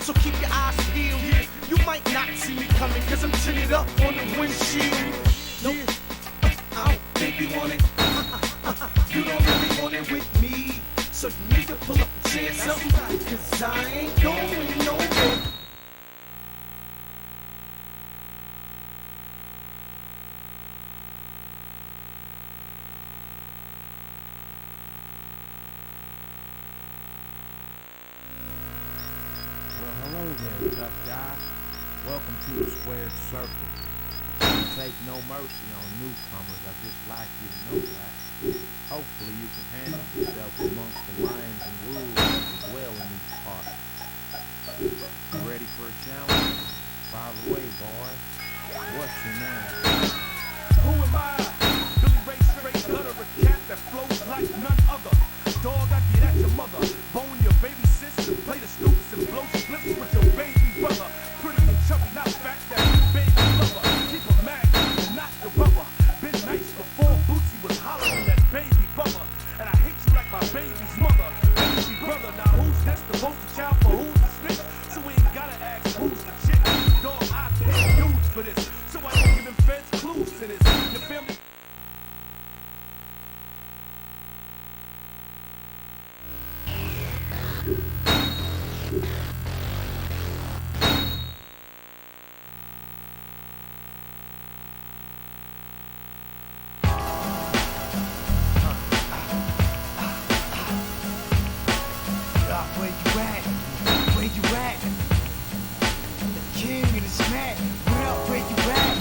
so keep your eyes peeled. You might not see me coming, cause I'm tinted up on the windshield. Nope, I don't think you want it. You don't really want it with me. So you need to pull up a chair, something, cause I ain't going nowhere. Hello there, tough guy. Welcome to the squared circle. We take no mercy on newcomers. I just like you to know that. Hopefully you can handle yourself amongst the lions and wolves that dwell in these parts. You ready for a challenge? By the way, boy, what's your name? Who am I? Billy Ray straight gutter, a cat that flows like none other. Dog, I get at your mother. Bone your baby sis and play the scoops and blow splips with your baby brother. Pretty and chubby, not fat, that baby lover. Keep a mag and not the rubber. Been nice before Bootsy was hollering that baby bummer. And I hate you like my baby's mother. Baby brother, now who's this? The poster child for who's the snitch? So we ain't gotta ask who's the chick. Dog, I pay dudes for this. So I ain't giving feds clues to this. Your family. Where you at? Where you at? The king of the smack. Where you at?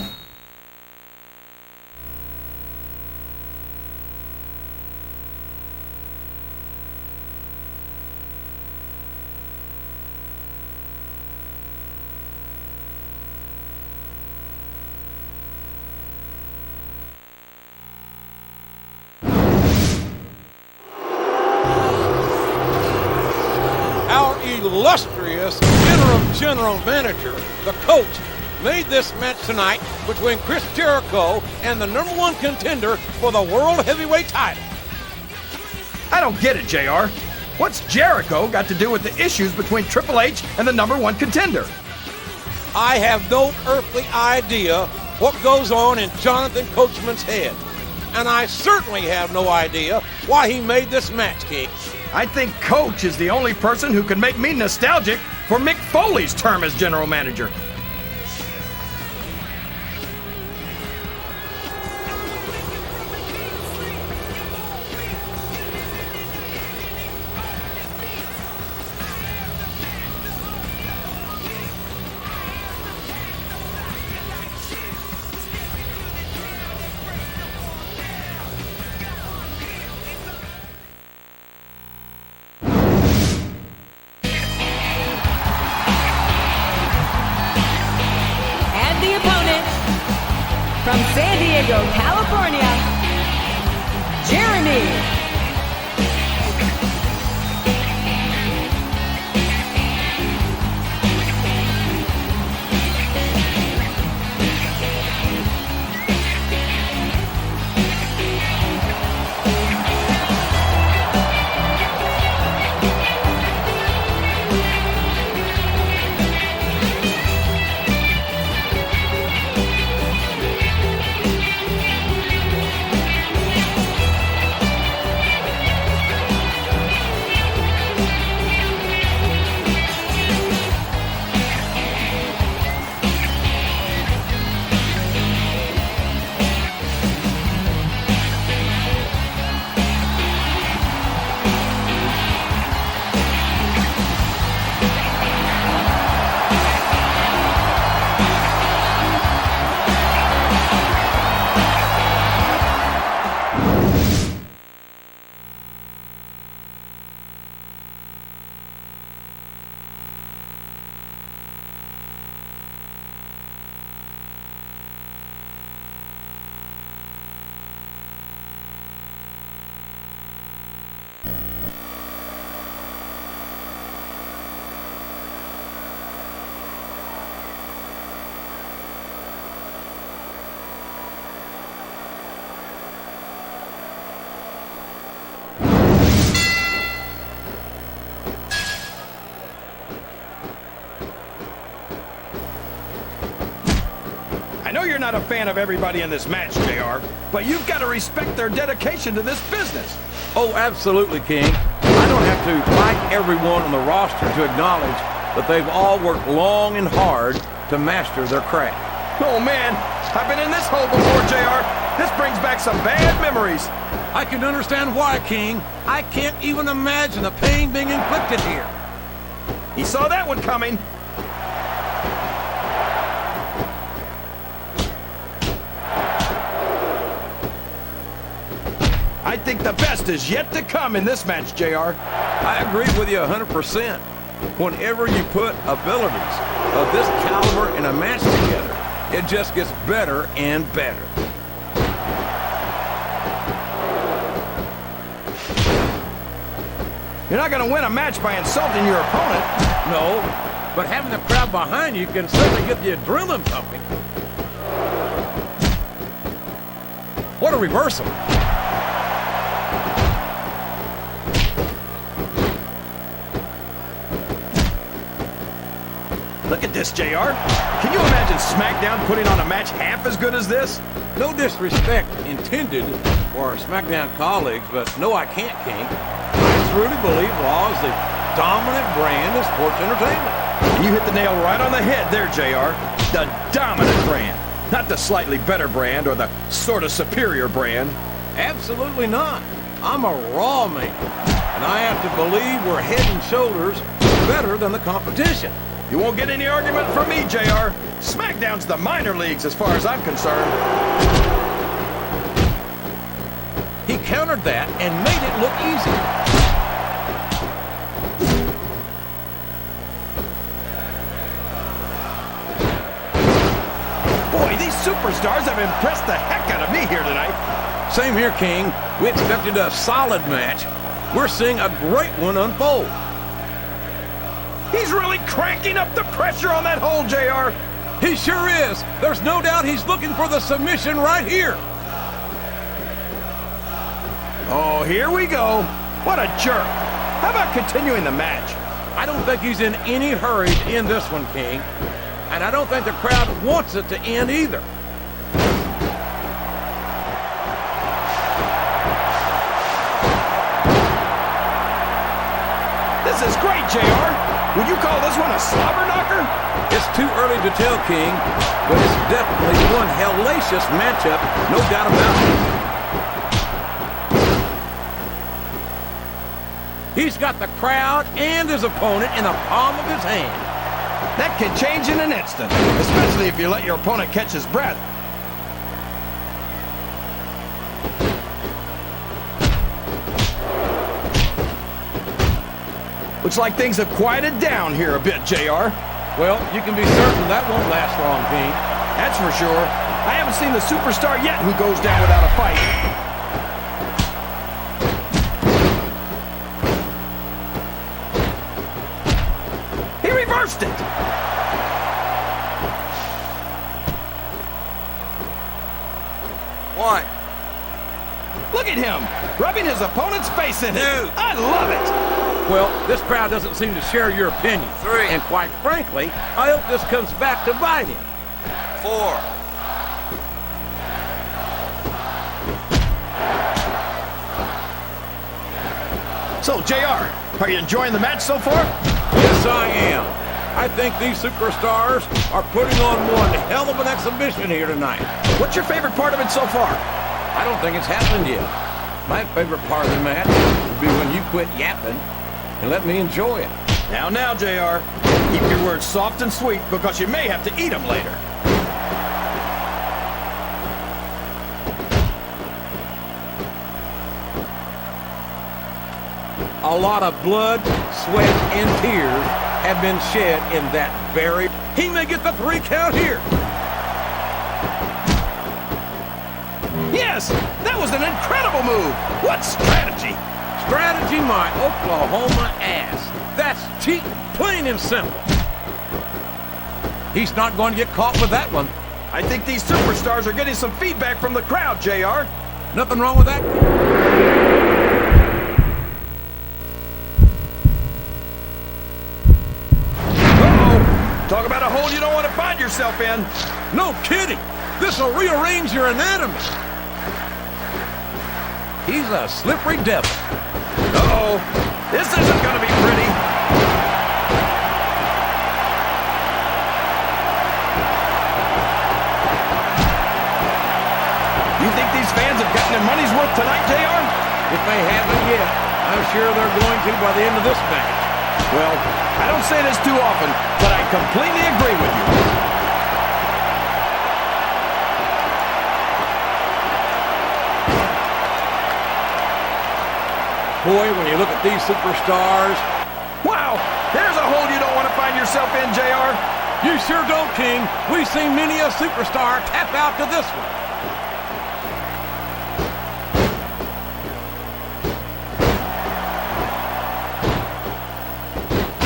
Our illustrious interim general manager, the coach, made this match tonight between Chris Jericho and the #1 contender for the World Heavyweight title. I don't get it, JR. What's Jericho got to do with the issues between Triple H and the #1 contender? I have no earthly idea what goes on in Jonathan Coachman's head. And I certainly have no idea why he made this match, King. I think Coach is the only person who can make me nostalgic for Mick Foley's term as general manager. From San Diego, California, Jeremy. know you're not a fan of everybody in this match, JR, but you've got to respect their dedication to this business. Oh, absolutely, King. I don't have to like everyone on the roster to acknowledge that they've all worked long and hard to master their craft. Oh, man, I've been in this hole before, JR. This brings back some bad memories. I can understand why, King. I can't even imagine the pain being inflicted here. He saw that one coming. I think the best is yet to come in this match, JR. I agree with you 100%. Whenever you put abilities of this caliber in a match together, it just gets better and better. You're not going to win a match by insulting your opponent. No, but having the crowd behind you can certainly get the adrenaline pumping. What a reversal. Look at this, JR. Can you imagine SmackDown putting on a match half as good as this? No disrespect intended for our SmackDown colleagues, but no, I can't, King. I truly believe Raw is the dominant brand of sports entertainment. And you hit the nail right on the head there, JR. The dominant brand. Not the slightly better brand or the sort of superior brand. Absolutely not. I'm a Raw man, and I have to believe we're head and shoulders better than the competition. You won't get any argument from me, JR. SmackDown's the minor leagues as far as I'm concerned. He countered that and made it look easy. Boy, these superstars have impressed the heck out of me here tonight. Same here, King. We expected a solid match. We're seeing a great one unfold. He's really cranking up the pressure on that hole, JR. He sure is. There's no doubt he's looking for the submission right here. Oh, here we go. What a jerk. How about continuing the match? I don't think he's in any hurry to end this one, King. And I don't think the crowd wants it to end either. This is great, JR. Would you call this one a slobber knocker? It's too early to tell, King, but it's definitely one hellacious matchup, no doubt about it. He's got the crowd and his opponent in the palm of his hand. That can change in an instant, especially if you let your opponent catch his breath. Looks like things have quieted down here a bit, JR. Well, you can be certain that won't last long, King. That's for sure. I haven't seen the superstar yet who goes down without a fight. He reversed it. One, Look at him, rubbing his opponent's face in it. Two. I love it. Well, this crowd doesn't seem to share your opinion. Three. And quite frankly, I hope this comes back to bite him. 4. So, JR, are you enjoying the match so far? Yes, I am. I think these superstars are putting on one hell of an exhibition here tonight. What's your favorite part of it so far? I don't think it's happened yet. My favorite part of the match would be when you quit yapping and let me enjoy it. Now, JR, keep your words soft and sweet because you may have to eat them later. A lot of blood, sweat, and tears have been shed in that very... He may get the 3 count here. Yes, that was an incredible move. What strategy? Strategy my Oklahoma ass. That's cheating, plain and simple. He's not going to get caught with that one. I think these superstars are getting some feedback from the crowd, JR. Nothing wrong with that. Uh-oh. Talk about a hole you don't want to find yourself in. No kidding. This'll rearrange your anatomy. He's a slippery devil. Uh-oh. This isn't going to be pretty. You think these fans have gotten their money's worth tonight, JR? If they haven't yet, I'm sure they're going to by the end of this match. Well, I don't say this too often, but I completely agree with you. Boy, when you look at these superstars... Wow, there's a hole you don't want to find yourself in, JR. You sure don't, King. We've seen many a superstar tap out to this one.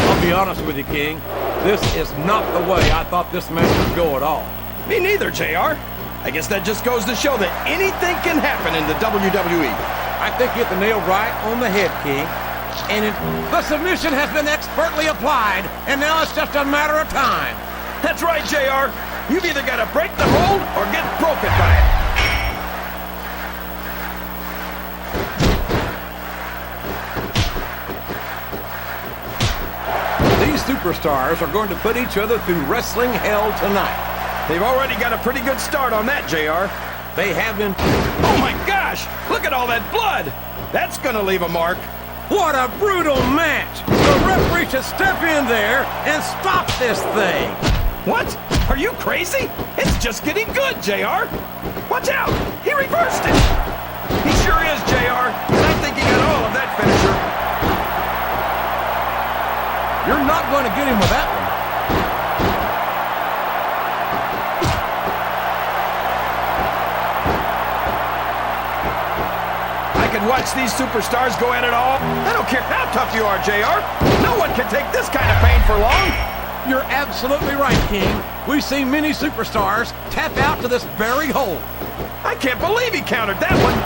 I'll be honest with you, King. This is not the way I thought this match would go at all. Me neither, JR. I guess that just goes to show that anything can happen in the WWE. I think you hit the nail right on the head, King. And the submission has been expertly applied, and now it's just a matter of time. That's right, JR. You've either got to break the hold or get broken by it. These superstars are going to put each other through wrestling hell tonight. They've already got a pretty good start on that, JR. They have been... Oh my gosh! Look at all that blood! That's gonna leave a mark. What a brutal match! The referee should step in there and stop this thing. What? Are you crazy? It's just getting good, JR. Watch out! He reversed it! He sure is, JR, and I think he got all of that finisher. You're not going to get him with that one. I can watch these superstars go at it all. I don't care how tough you are, JR. No one can take this kind of pain for long. You're absolutely right, King. We've seen many superstars tap out to this very hold. I can't believe he countered that one.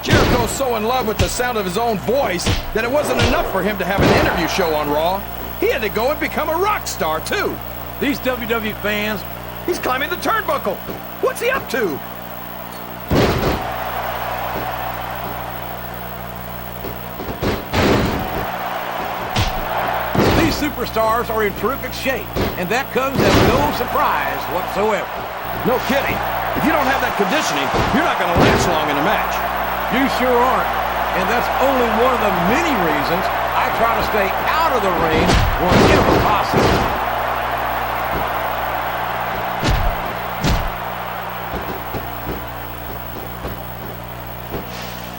Jericho's so in love with the sound of his own voice that it wasn't enough for him to have an interview show on Raw. He had to go and become a rock star, too. These WWE fans... He's climbing the turnbuckle. What's he up to? These superstars are in terrific shape, and that comes as no surprise whatsoever. No kidding. If you don't have that conditioning, you're not going to last long in a match. You sure aren't. And that's only one of the many reasons I try to stay out of the ring whenever possible.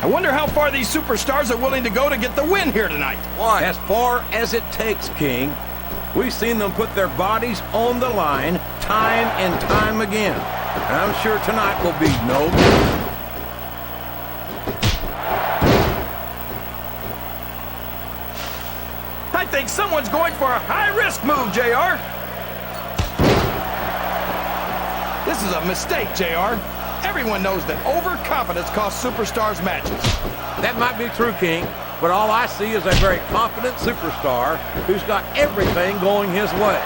I wonder how far these superstars are willing to go to get the win here tonight. Why? As far as it takes, King. We've seen them put their bodies on the line time and time again. And I'm sure tonight will be no different. I think someone's going for a high-risk move, JR. This is a mistake, JR. Everyone knows that overconfidence costs superstars matches. That might be true, King, but all I see is a very confident superstar who's got everything going his way.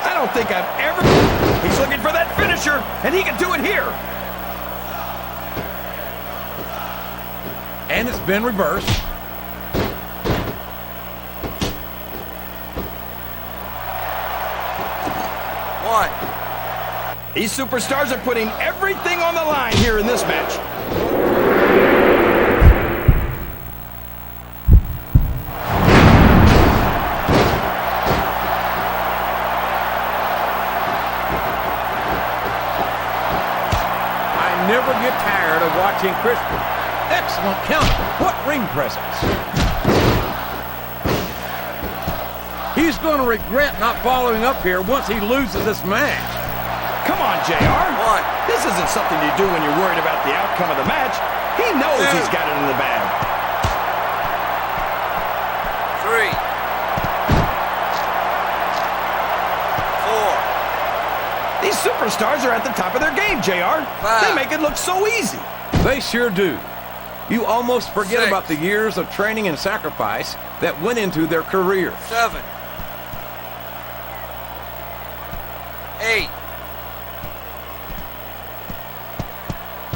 I don't think I've ever... He's looking for that finisher, and he can do it here. And it's been reversed. What? These superstars are putting everything on the line here in this match. I never get tired of watching Christian. Excellent counter. What ring presence. He's going to regret not following up here once he loses this match. Come on, JR. What? This isn't something you do when you're worried about the outcome of the match. He knows he's got it in the bag. 3, 4. These These superstars are at the top of their game, JR. They make it look so easy. They sure do. You almost forget 6. about the years of training and sacrifice that went into their careers. 7. 8.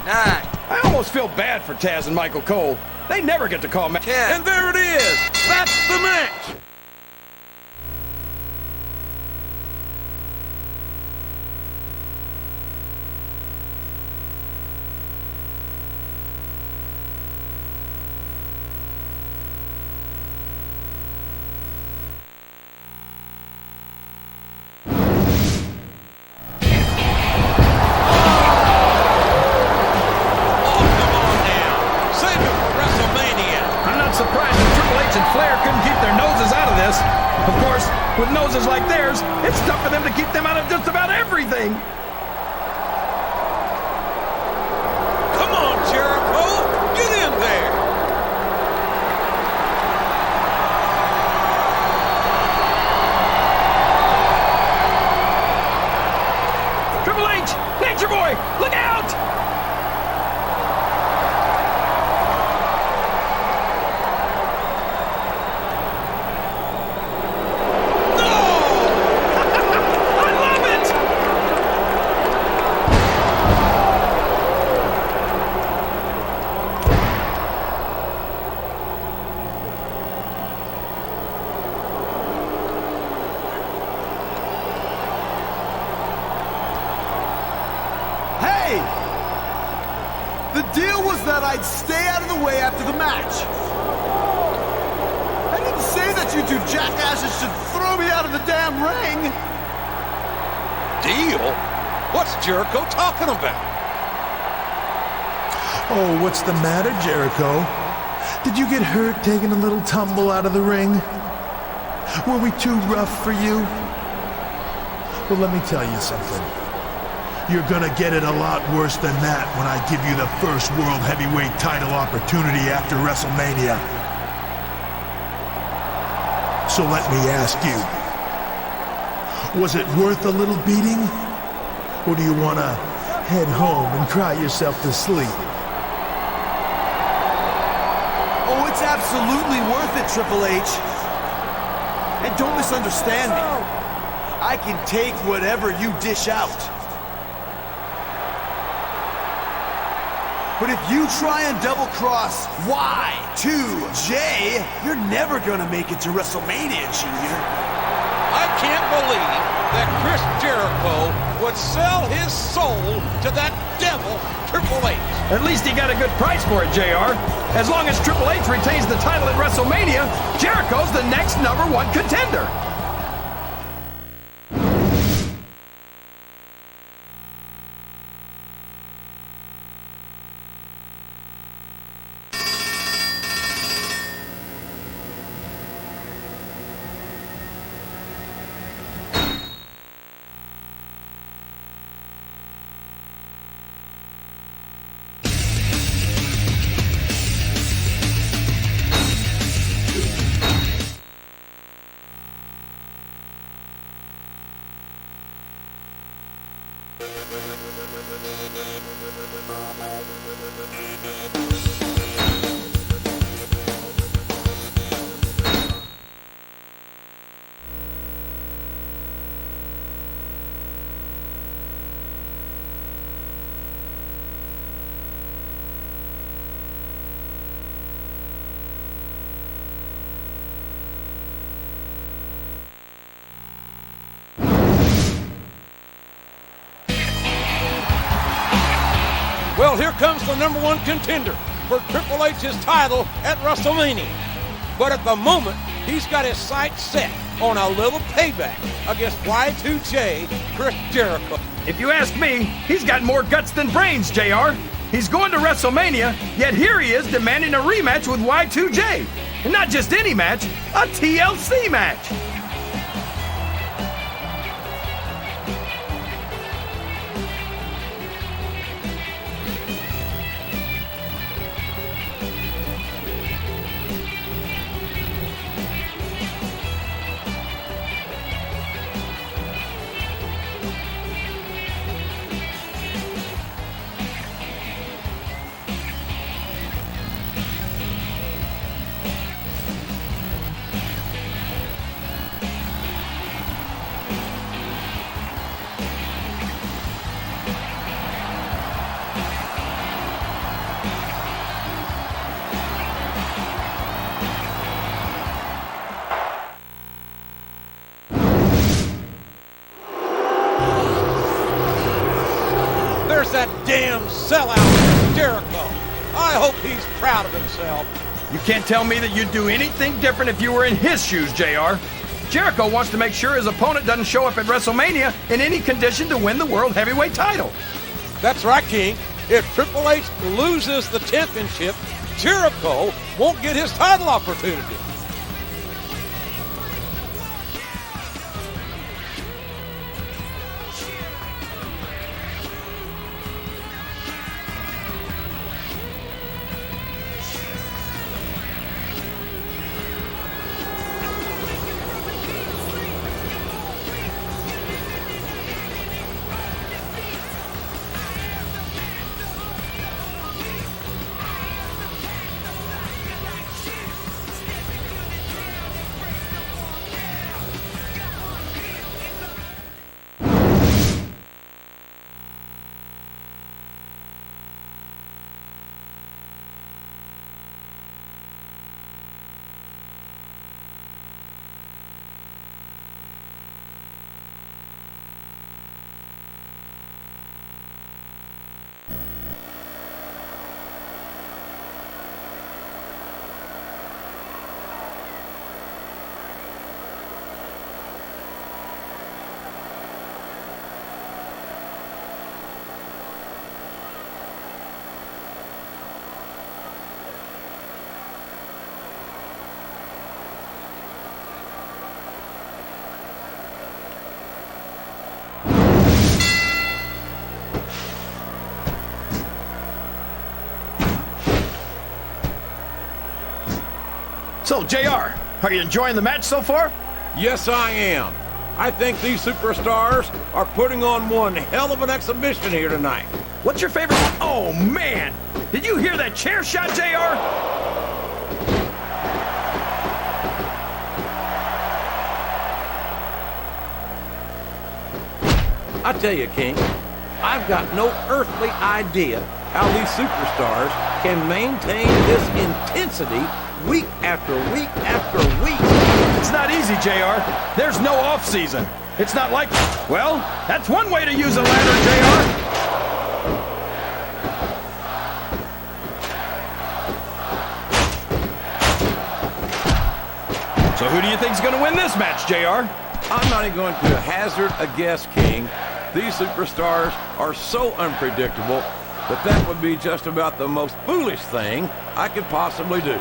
9. I almost feel bad for Taz and Michael Cole. They never get to call 10. And there it is. That's the match. Of course, with noses like theirs, it's tough for them to keep them out of just about everything. Come on, Jericho. Get in there. Triple H, Nature Boy, look out! The deal was that I'd stay out of the way after the match. I didn't say that you two jackasses should throw me out of the damn ring. Deal? What's Jericho talking about? Oh, what's the matter, Jericho? Did you get hurt taking a little tumble out of the ring? Were we too rough for you? Well, let me tell you something. You're gonna get it a lot worse than that when I give you the first World Heavyweight title opportunity after WrestleMania. So let me ask you, was it worth a little beating? Or do you wanna head home and cry yourself to sleep? Oh, it's absolutely worth it, Triple H. And don't misunderstand me. I can take whatever you dish out. But if you try and double-cross Y2J, you're never gonna make it to WrestleMania, Junior. I can't believe that Chris Jericho would sell his soul to that devil, Triple H. At least he got a good price for it, JR. As long as Triple H retains the title at WrestleMania, Jericho's the next #1 contender. Well, here comes the #1 contender for Triple H's title at WrestleMania. But at the moment, he's got his sights set on a little payback against Y2J, Chris Jericho. If you ask me, he's got more guts than brains, JR. He's going to WrestleMania, yet here he is demanding a rematch with Y2J. And not just any match, a TLC match. that damn sellout, Jericho. I hope he's proud of himself. You can't tell me that you'd do anything different if you were in his shoes, JR. Jericho wants to make sure his opponent doesn't show up at WrestleMania in any condition to win the World Heavyweight title. That's right, King. If Triple H loses the championship, Jericho won't get his title opportunity. So, JR, are you enjoying the match so far? Yes, I am. I think these superstars are putting on one hell of an exhibition here tonight. What's your favorite? Oh, man! Did you hear that chair shot, JR? I tell you, King, I've got no earthly idea how these superstars can maintain this intensity week after week after week. It's not easy, JR. There's no off-season. It's not like... Well, that's one way to use a ladder, JR. So who do you think's going to win this match, JR? I'm not even going to hazard a guess, King. These superstars are so unpredictable that that would be just about the most foolish thing I could possibly do.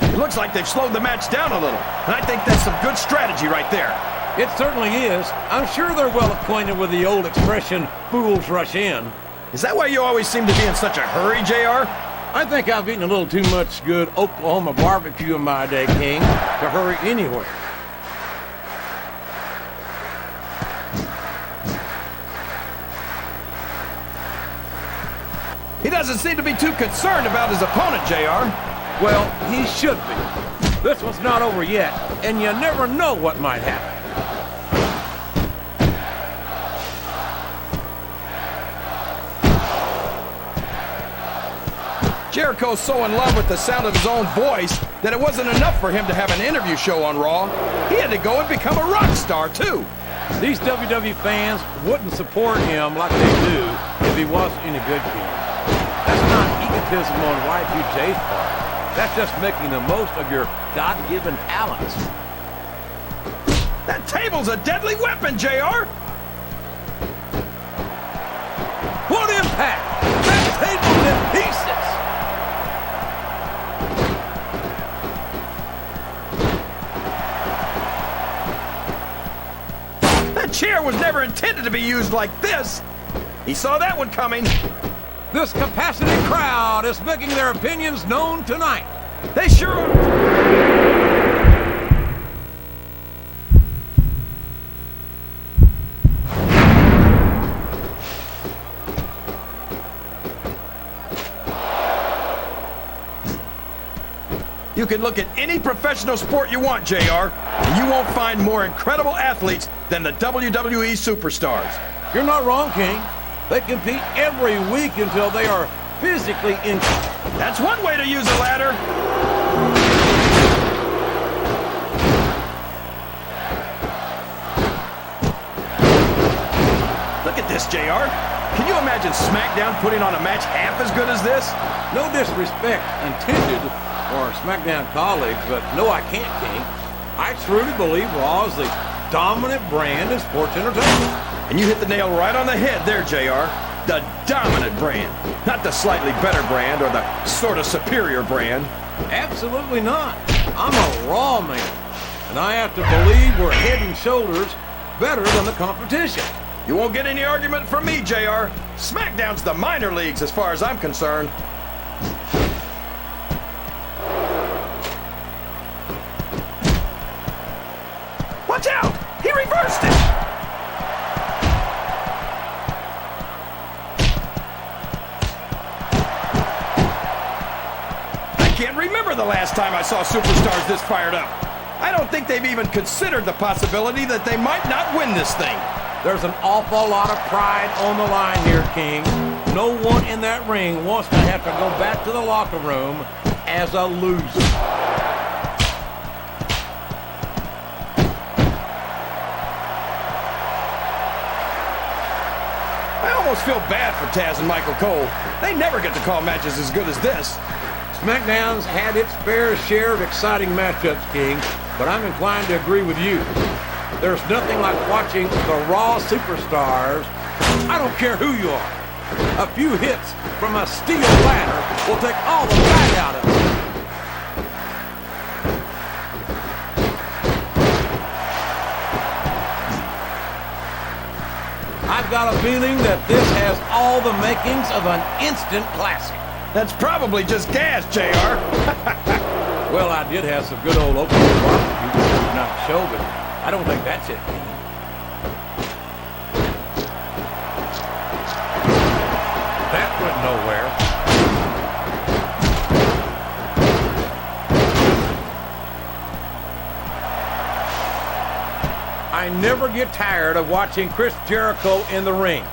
It looks like they've slowed the match down a little, and I think that's some good strategy right there. It certainly is. I'm sure they're well acquainted with the old expression, fools rush in. Is that why you always seem to be in such a hurry, JR? I think I've eaten a little too much good Oklahoma barbecue in my day, King, to hurry anywhere. He doesn't seem to be too concerned about his opponent, JR. Well, he should be. This one's not over yet, and you never know what might happen. Jericho's so in love with the sound of his own voice that it wasn't enough for him to have an interview show on Raw. He had to go and become a rock star, too. These WWE fans wouldn't support him like they do if he wasn't any good, King. That's not egotism on Y2J's part. That's just making the most of your God-given talents. That table's a deadly weapon, JR! What impact! That table's in pieces! That chair was never intended to be used like this. He saw that one coming. This capacity crowd is making their opinions known tonight. They sure are. You can look at any professional sport you want, JR, and you won't find more incredible athletes than the WWE superstars. You're not wrong, King. They compete every week until they are physically injured. That's one way to use a ladder. this, JR. Can you imagine SmackDown putting on a match half as good as this? No disrespect intended for our SmackDown colleagues, but no, I can't, King. I truly believe Raw is the dominant brand in sports entertainment. And you hit the nail right on the head there, JR. The dominant brand, not the slightly better brand or the sort of superior brand. Absolutely not. I'm a Raw man, and I have to believe we're head and shoulders better than the competition. You won't get any argument from me, JR. SmackDown's the minor leagues as far as I'm concerned. Watch out! He reversed it! I can't remember the last time I saw superstars this fired up. I don't think they've even considered the possibility that they might not win this thing. There's an awful lot of pride on the line here, King. No one in that ring wants to have to go back to the locker room as a loser. I almost feel bad for Taz and Michael Cole. They never get to call matches as good as this. SmackDown's had its fair share of exciting matchups, King, but I'm inclined to agree with you. There's nothing like watching the Raw superstars. I don't care who you are. A few hits from a steel ladder will take all the bite out of it. I've got a feeling that this has all the makings of an instant classic. That's probably just gas, JR. Well, I did have some good old opening barbecue not to show, but I don't think that's it, King. That went nowhere. I never get tired of watching Chris Jericho in the ring.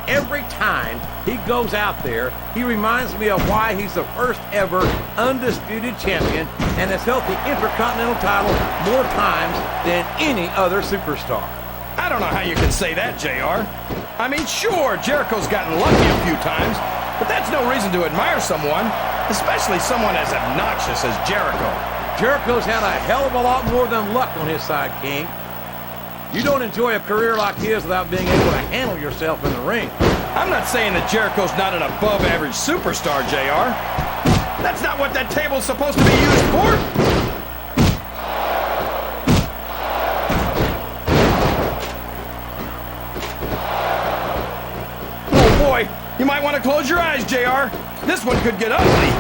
Every time he goes out there, he reminds me of why he's the first ever undisputed champion and has held the Intercontinental title more times than any other superstar. I don't know how you can say that, JR. I mean, sure, Jericho's gotten lucky a few times, but that's no reason to admire someone, especially someone as obnoxious as Jericho. Jericho's had a hell of a lot more than luck on his side, King. You don't enjoy a career like his without being able to handle yourself in the ring. I'm not saying that Jericho's not an above-average superstar, JR. That's not what that table's supposed to be used for. Oh boy, you might want to close your eyes, JR. This one could get ugly.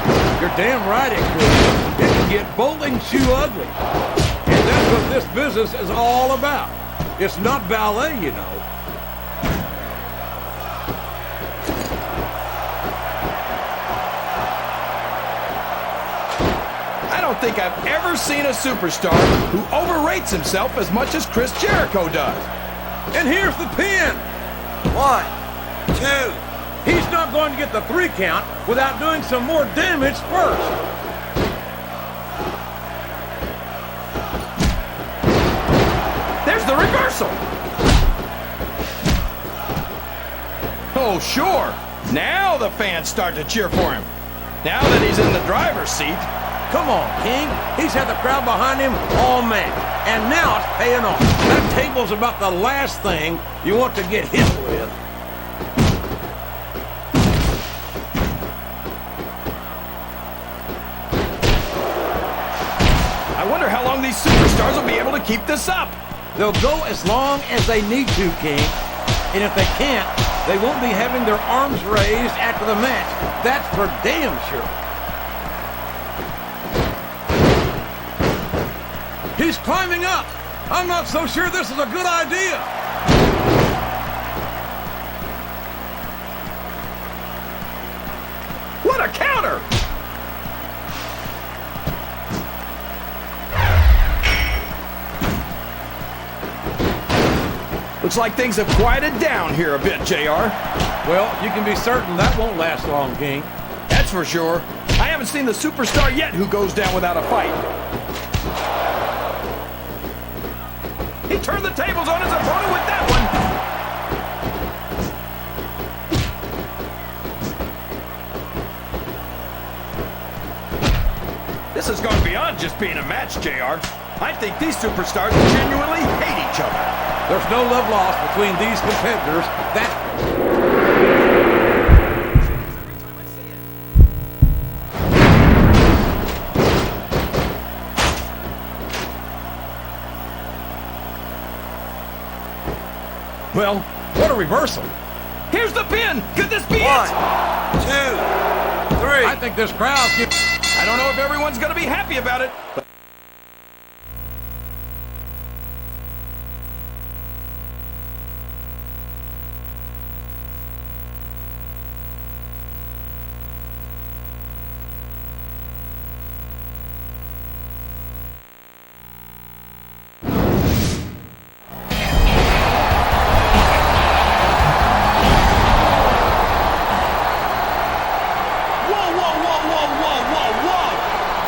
You're damn right it could. It can get bowling shoe ugly. And that's what this business is all about. It's not ballet, you know. I don't think I've ever seen a superstar who overrates himself as much as Chris Jericho does. And here's the pin. 1, 2. He's not going to get the 3 count without doing some more damage first. There's the reversal. Oh, sure. Now the fans start to cheer for him. Now that he's in the driver's seat. Come on, King. He's had the crowd behind him all match. And now it's paying off. That table's about the last thing you want to get hit with. I wonder how long these superstars will be able to keep this up. They'll go as long as they need to, King. And if they can't, they won't be having their arms raised after the match. That's for damn sure. He's climbing up. I'm not so sure this is a good idea. What a counter! Looks like things have quieted down here a bit, JR. Well, you can be certain that won't last long, King. That's for sure. I haven't seen the superstar yet who goes down without a fight. He turned the tables on his opponent with that one. This has gone beyond just being a match, JR. I think these superstars genuinely hate each other. There's no love lost between these competitors. Well, What a reversal. here's the pin. Could this be 1, it? 2, 3. I think this crowd's getting... I don't know if everyone's going to be happy about it.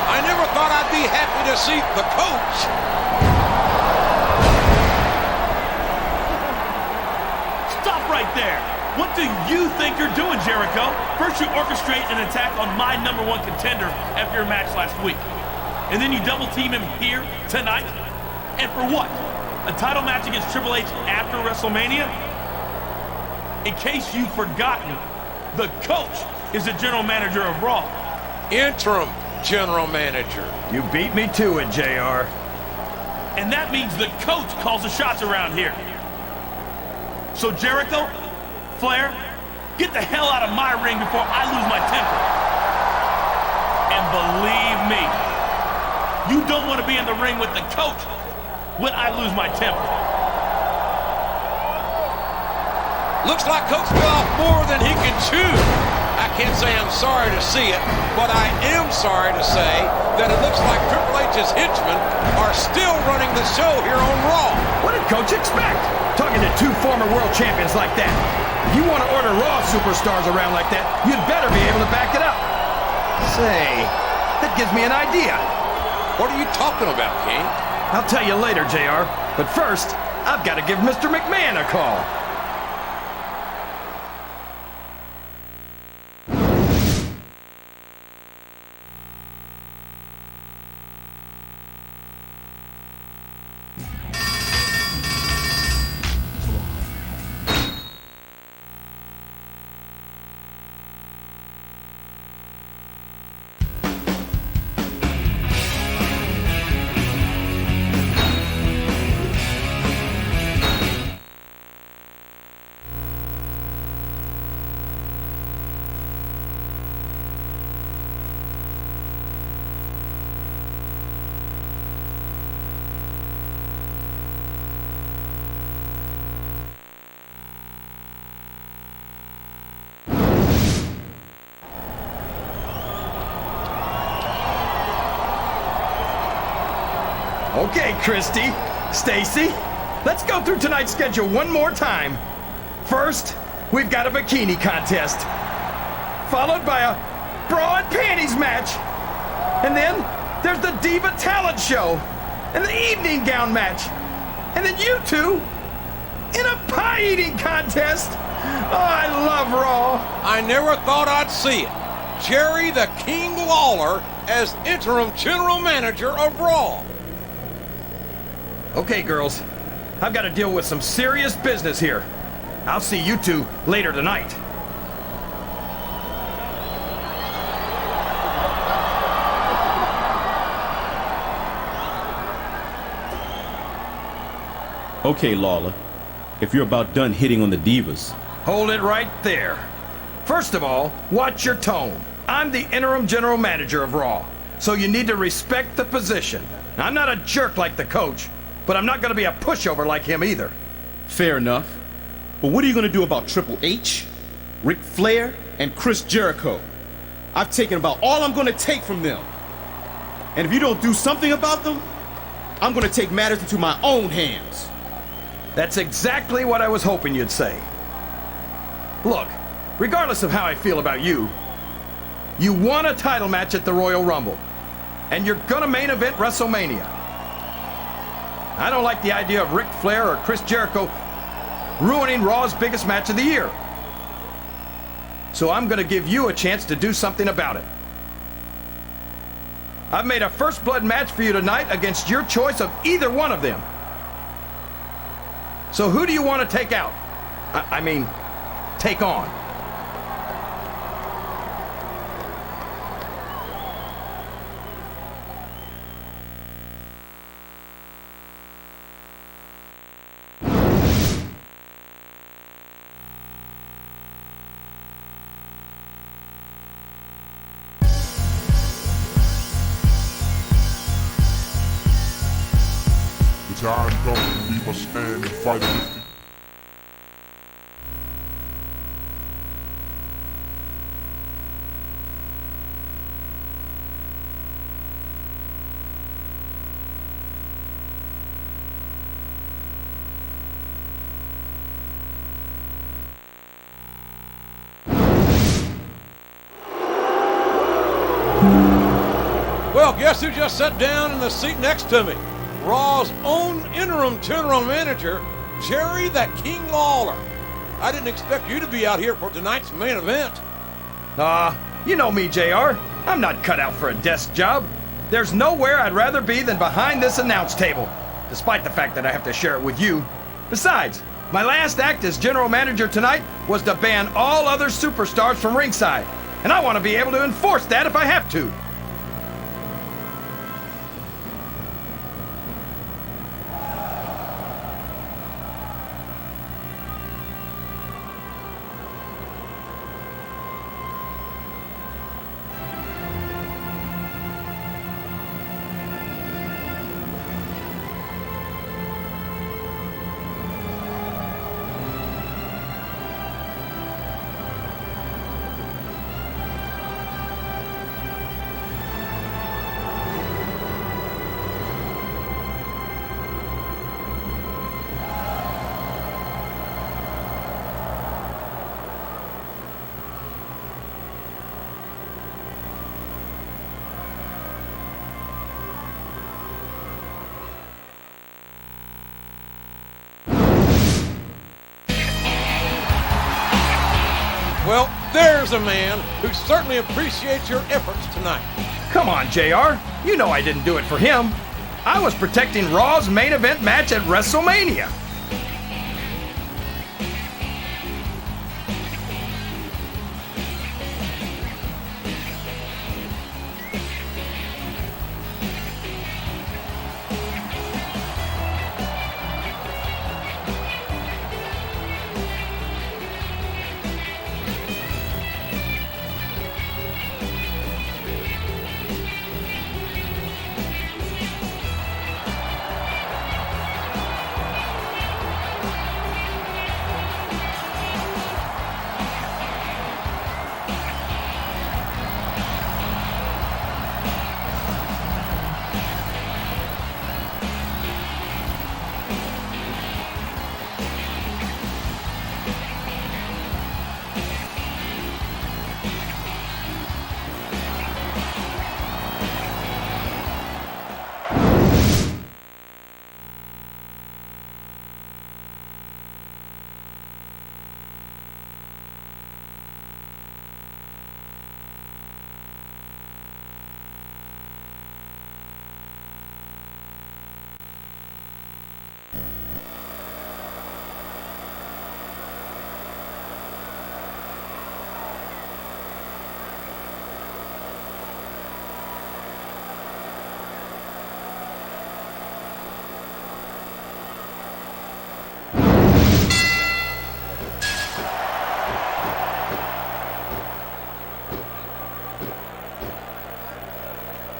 I never thought I'd be happy to see the coach. Stop right there. What do you think you're doing, Jericho? First you orchestrate an attack on my #1 contender after your match last week. And then you double team him here tonight? And for what? A title match against Triple H after WrestleMania? In case you've forgotten, the coach is the general manager of Raw. Interim general manager. You beat me to it, JR. And that means the coach calls the shots around here. So Jericho, Flair, get the hell out of my ring before I lose my temper. And believe me, you don't want to be in the ring with the coach when I lose my temper. Looks like Coach bit off more than he can chew. I can't say I'm sorry to see it, but I am sorry to say that it looks like Triple H's henchmen are still running the show here on Raw. What did Coach expect? Talking to two former world champions like that. If you want to order Raw superstars around like that, you'd better be able to back it up. Say, that gives me an idea. What are you talking about, King? I'll tell you later, JR. But first, I've got to give Mr. McMahon a call. Okay, Christy, Stacy, let's go through tonight's schedule one more time. First, we've got a bikini contest, followed by a bra and panties match. And then there's the Diva Talent Show and the evening gown match. And then you two in a pie eating contest. Oh, I love Raw. I never thought I'd see it. Jerry the King Lawler as interim general manager of Raw. Okay, girls, I've got to deal with some serious business here. I'll see you two later tonight. Okay, Lawler. If you're about done hitting on the divas. Hold it right there. First of all, watch your tone. I'm the interim general manager of Raw, so you need to respect the position. I'm not a jerk like the coach, but I'm not going to be a pushover like him either. Fair enough. But what are you going to do about Triple H, Ric Flair, and Chris Jericho? I've taken about all I'm going to take from them. And if you don't do something about them, I'm going to take matters into my own hands. That's exactly what I was hoping you'd say. Look, regardless of how I feel about you, you won a title match at the Royal Rumble, and you're gonna main event WrestleMania. I don't like the idea of Ric Flair or Chris Jericho ruining Raw's biggest match of the year. So I'm gonna give you a chance to do something about it. I've made a first blood match for you tonight against your choice of either one of them. So who do you want to take out? I mean, take on. The time comes when we must stand and fight against the Well, guess who just sat down in the seat next to me? Raw's own interim general manager, Jerry the King Lawler. I didn't expect you to be out here for tonight's main event. You know me, JR. I'm not cut out for a desk job. There's nowhere I'd rather be than behind this announce table, despite the fact that I have to share it with you. Besides, my last act as general manager tonight was to ban all other superstars from ringside, and I want to be able to enforce that if I have to. Well, there's a man who certainly appreciates your efforts tonight. Come on, JR. You know I didn't do it for him. I was protecting Raw's main event match at WrestleMania.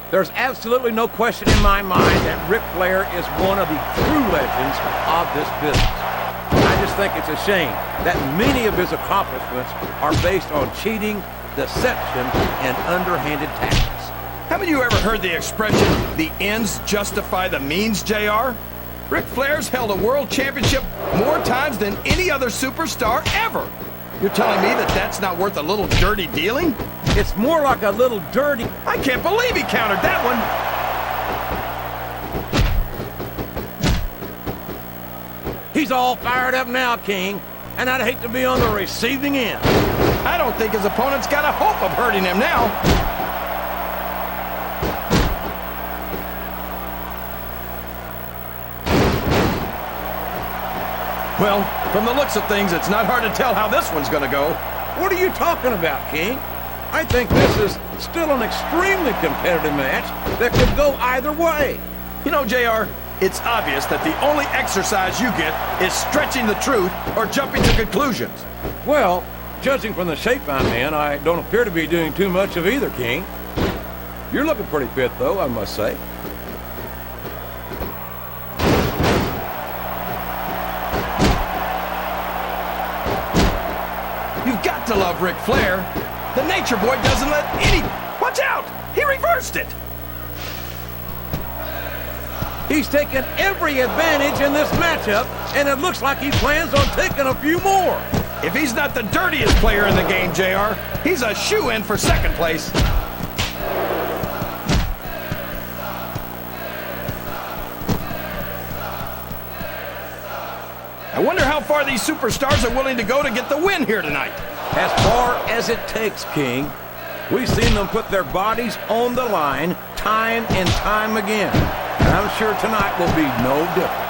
There's absolutely no question in my mind that Ric Flair is one of the true legends of this business. I just think it's a shame that many of his accomplishments are based on cheating, deception, and underhanded tactics. Haven't you ever heard the expression, the ends justify the means, JR? Ric Flair's held a world championship more times than any other superstar ever. You're telling me that that's not worth a little dirty dealing? It's more like a little dirty... I can't believe he countered that one! He's all fired up now, King, and I'd hate to be on the receiving end. I don't think his opponent's got a hope of hurting him now. Well, from the looks of things, it's not hard to tell how this one's gonna go. What are you talking about, King? I think this is still an extremely competitive match that could go either way. You know, JR, it's obvious that the only exercise you get is stretching the truth or jumping to conclusions. Well, judging from the shape I'm in, I don't appear to be doing too much of either, King. You're looking pretty fit, though, I must say. You've got to love Ric Flair. The Nature Boy doesn't let any... Watch out! He reversed it! He's taken every advantage in this matchup, and it looks like he plans on taking a few more. If he's not the dirtiest player in the game, JR, he's a shoo-in for second place. I wonder how far these superstars are willing to go to get the win here tonight. As far as it takes, King. We've seen them put their bodies on the line time and time again. And I'm sure tonight will be no different.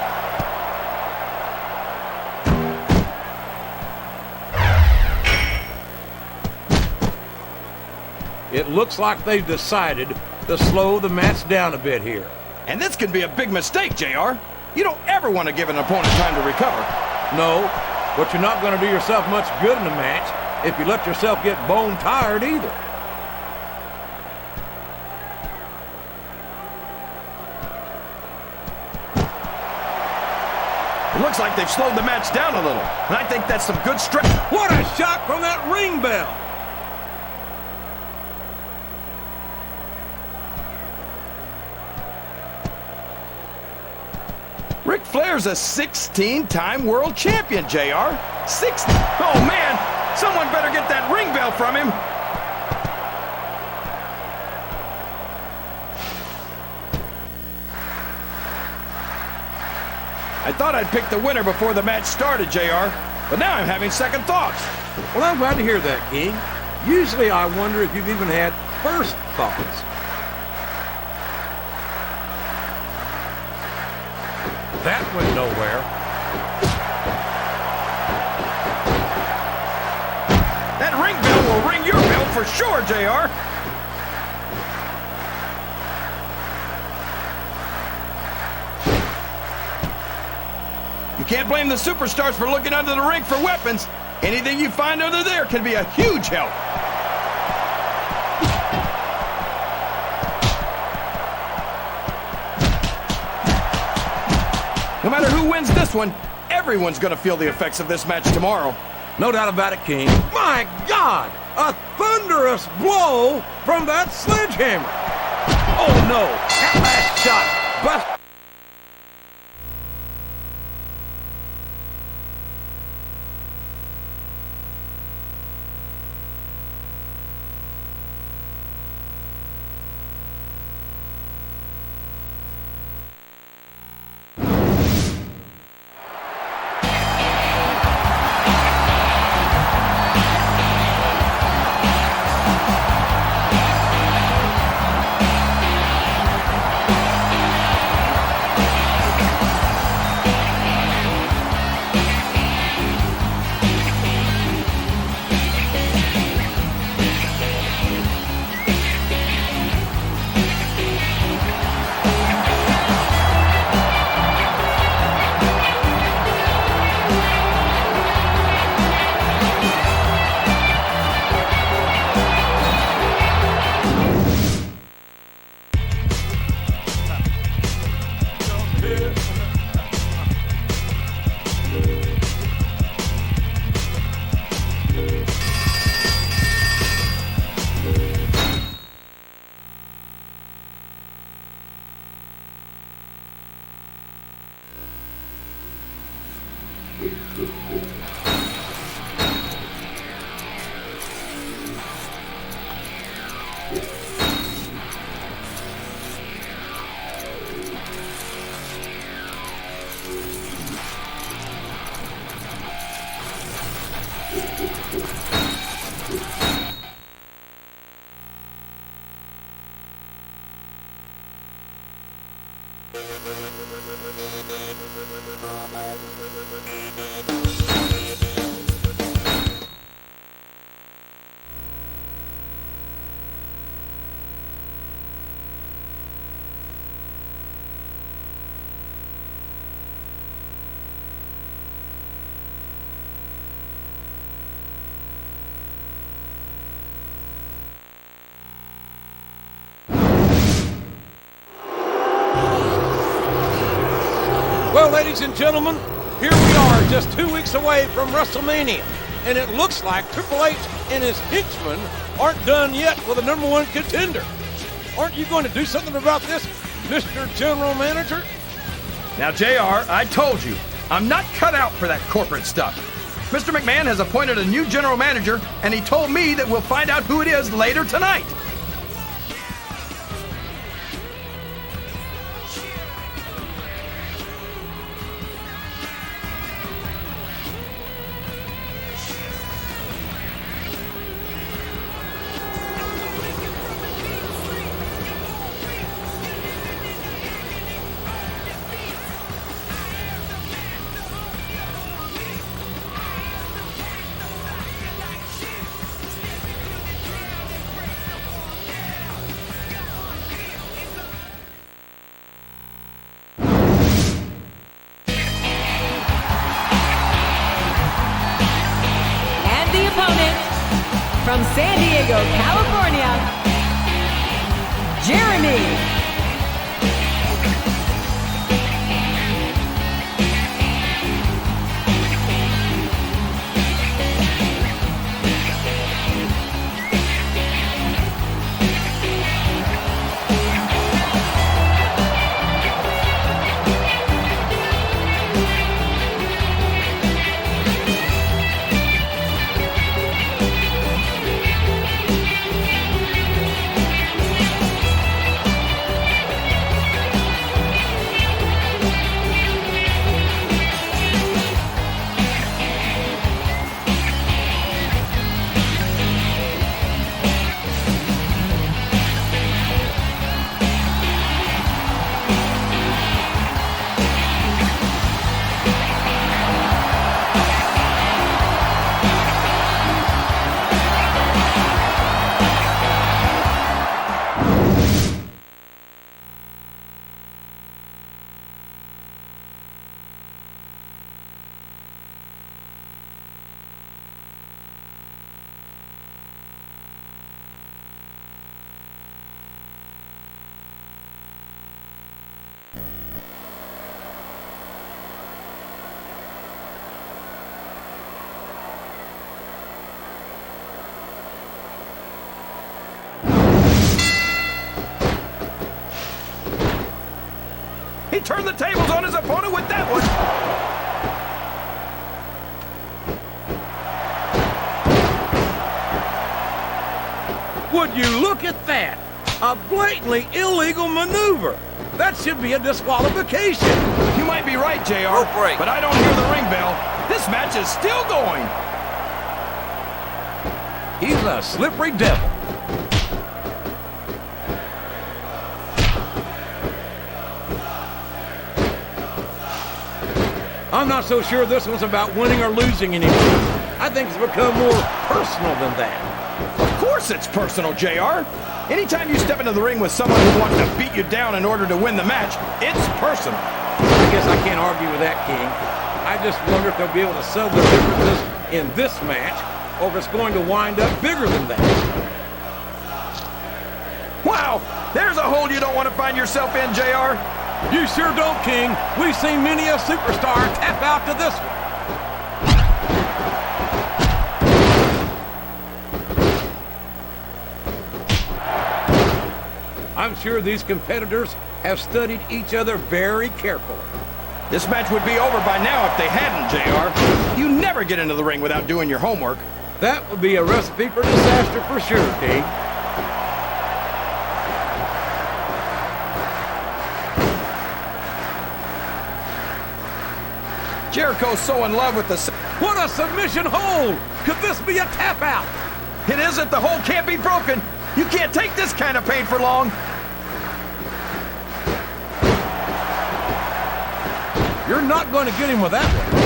It looks like they've decided to slow the match down a bit here. And this could be a big mistake, JR. You don't ever want to give an opponent time to recover. No, but you're not going to do yourself much good in a match if you let yourself get bone tired either. It looks like they've slowed the match down a little, and I think that's some good strength. What a shot from that ring bell! Ric Flair's a 16-time world champion, JR. Oh, man! Someone better get that ring bell from him. I thought I'd pick the winner before the match started, JR, but now I'm having second thoughts. Well, I'm glad to hear that, King. Usually I wonder if you've even had first thoughts. That went nowhere. That ring bell will ring your bell for sure, JR. You can't blame the superstars for looking under the ring for weapons. Anything you find under there can be a huge help. No matter who wins this one, everyone's going to feel the effects of this match tomorrow. No doubt about it, King. My God! A thunderous blow from that sledgehammer! Oh no! That last shot bust. Well, ladies and gentlemen, here we are just 2 weeks away from WrestleMania, and it looks like Triple H and his henchmen aren't done yet with the #1 contender. Aren't you going to do something about this, Mr. General Manager? Now, JR, I told you, I'm not cut out for that corporate stuff. Mr. McMahon has appointed a new general manager, and he told me that we'll find out who it is later tonight. From San Diego, California, Jeremy. He turned the tables on his opponent with that one. Would you look at that? A blatantly illegal maneuver. That should be a disqualification. You might be right, JR, Rope break. but I don't hear the ring bell. This match is still going. He's a slippery devil. I'm not so sure this one's about winning or losing anymore. I think it's become more personal than that. Of course it's personal, JR. Anytime you step into the ring with someone who wants to beat you down in order to win the match, it's personal. I guess I can't argue with that, King. I just wonder if they'll be able to settle the differences in this match, or if it's going to wind up bigger than that. Wow, there's a hole you don't want to find yourself in, JR. You sure don't, King. We've seen many a superstar tap out to this one. I'm sure these competitors have studied each other very carefully. This match would be over by now if they hadn't, JR. You never get into the ring without doing your homework. That would be a recipe for disaster for sure, King. Jericho's so in love with the... What a submission hold! Could this be a tap out? It isn't. The hold can't be broken. You can't take this kind of pain for long. You're not going to get him with that one.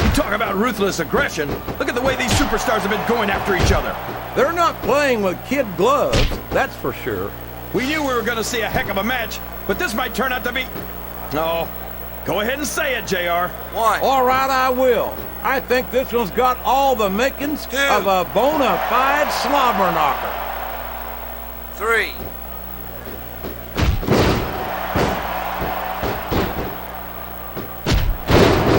You talk about ruthless aggression. Look at the way these superstars have been going after each other. They're not playing with kid gloves, that's for sure. We knew we were going to see a heck of a match, but this might turn out to be... No. Go ahead and say it, JR. 1, All right, I will. I think this one's got all the makings 2, of a bona fide slobber knocker. 3.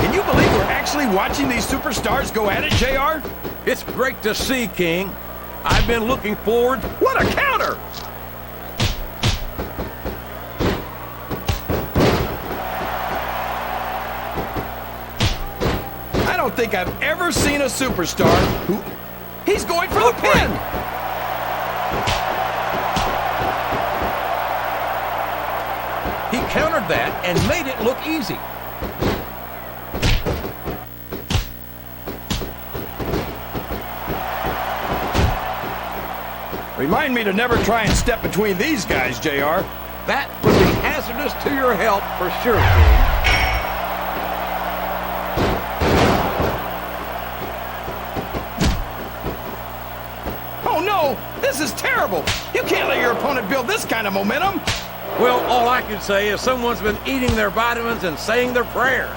Can you believe we're actually watching these superstars go at it, JR? It's great to see, King. I've been looking forward. What a counter! I don't think I've ever seen a superstar who... He's going for the pin! He countered that and made it look easy. Remind me to never try and step between these guys, JR. That would be hazardous to your health for sure, King. Oh no! This is terrible! You can't let your opponent build this kind of momentum! Well, all I can say is someone's been eating their vitamins and saying their prayers.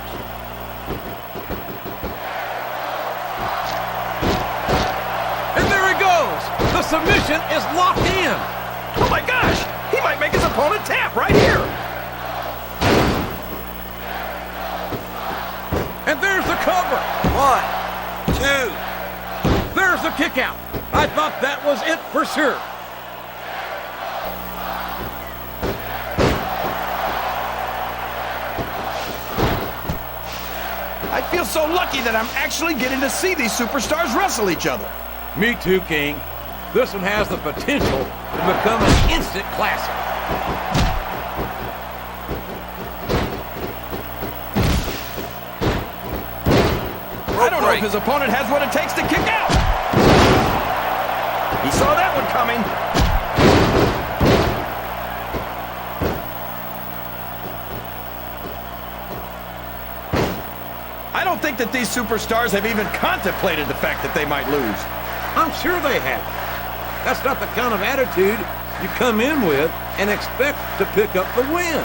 And there he goes! The submission is locked in! Oh my gosh! He might make his opponent tap right here! And there's the cover! 1, 2. There's the kick out! I thought that was it for sure. I feel so lucky that I'm actually getting to see these superstars wrestle each other. Me too, King. This one has the potential to become an instant classic. I don't know if his opponent has what it takes to kick out. He saw that one coming. I don't think that these superstars have even contemplated the fact that they might lose. I'm sure they have. That's not the kind of attitude you come in with and expect to pick up the win.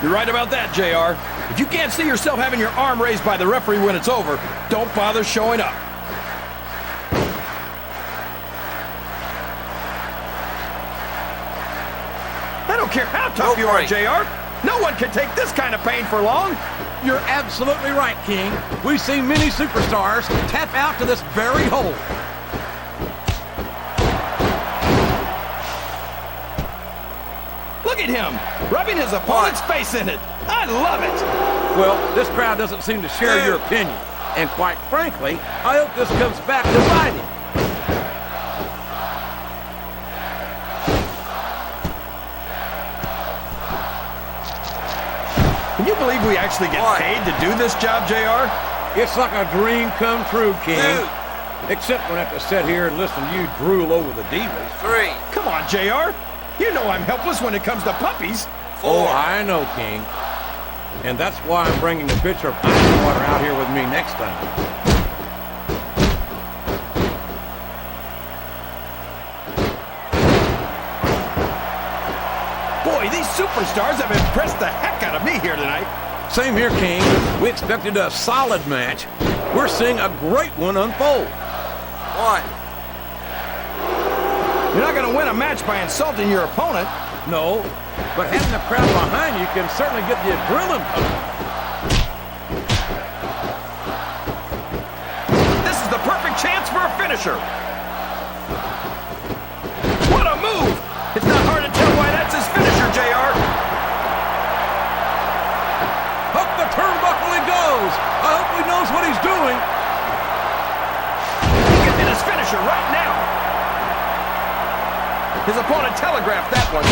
You're right about that, JR. If you can't see yourself having your arm raised by the referee when it's over, don't bother showing up. I don't care how tough you are, JR. No one can take this kind of pain for long. You're absolutely right, King. We've seen many superstars tap out to this very hole. Look at him, rubbing his opponent's face in it. I love it. Well, this crowd doesn't seem to share your opinion. And quite frankly, I hope this comes back to bite him. Can you believe we actually get paid to do this job, JR? It's like a dream come true, King. 2. Except when I have to sit here and listen to you drool over the divas. 3. Come on, JR. You know I'm helpless when it comes to puppies. 4. Oh, I know, King. And that's why I'm bringing the pitcher of ice water out here with me next time. Boy, these superstars have impressed the heck out of me here tonight. Same here, King. We expected a solid match. We're seeing a great one unfold. 1. You're not going to win a match by insulting your opponent. No, but having the crowd behind you can certainly get the adrenaline pumping. This is the perfect chance for a finisher. What a move! It's not hard to tell why that's his finisher, JR. Up the turnbuckle he goes. I hope he knows what he's doing. He can hit his finisher right now. His opponent telegraphed that one.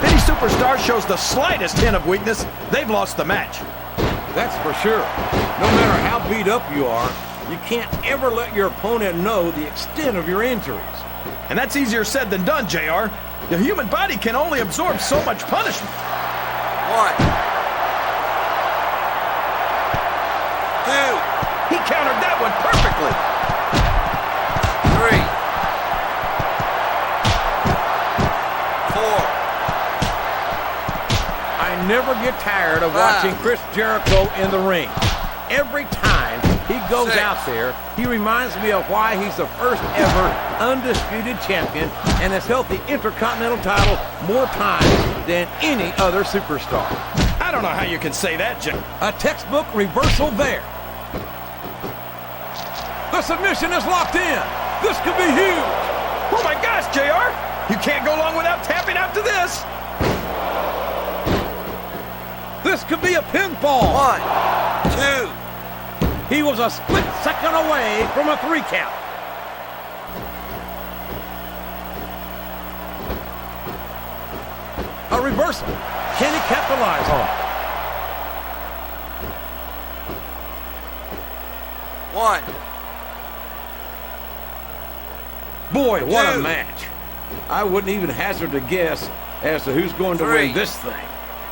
Any superstar shows the slightest hint of weakness, they've lost the match. That's for sure. No matter how beat up you are, you can't ever let your opponent know the extent of your injuries. And that's easier said than done, JR. The human body can only absorb so much punishment. 1, 2, He countered that one perfectly. 3, 4. I never get tired of watching Chris Jericho in the ring. Every time he goes 6. out there, he reminds me of why he's the first ever undisputed champion and has held the Intercontinental title more times than any other superstar. I don't know how you can say that, Jim. A textbook reversal there. The submission is locked in. This could be huge. Oh my gosh, JR! You can't go long without tapping out to this. This could be a pinfall. 1, 2. He was a split second away from a 3 count. A reversal. Can he capitalize on it? 1. Boy, what a 2. match. I wouldn't even hazard a guess as to who's going to 3. win this thing.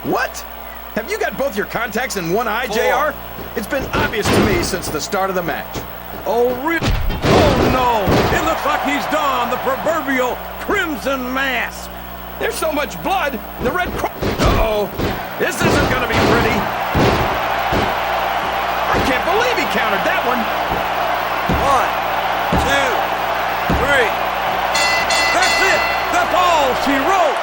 What? Have you got both your contacts in one eye, 4. JR? It's been obvious to me since the start of the match. Oh, really? Oh, no. It looks like he's donned the proverbial crimson mask. There's so much blood. The red cross. Uh-oh. This isn't going to be pretty. I can't believe he countered that one. 1, 2, 3. That's it. That's all she wrote.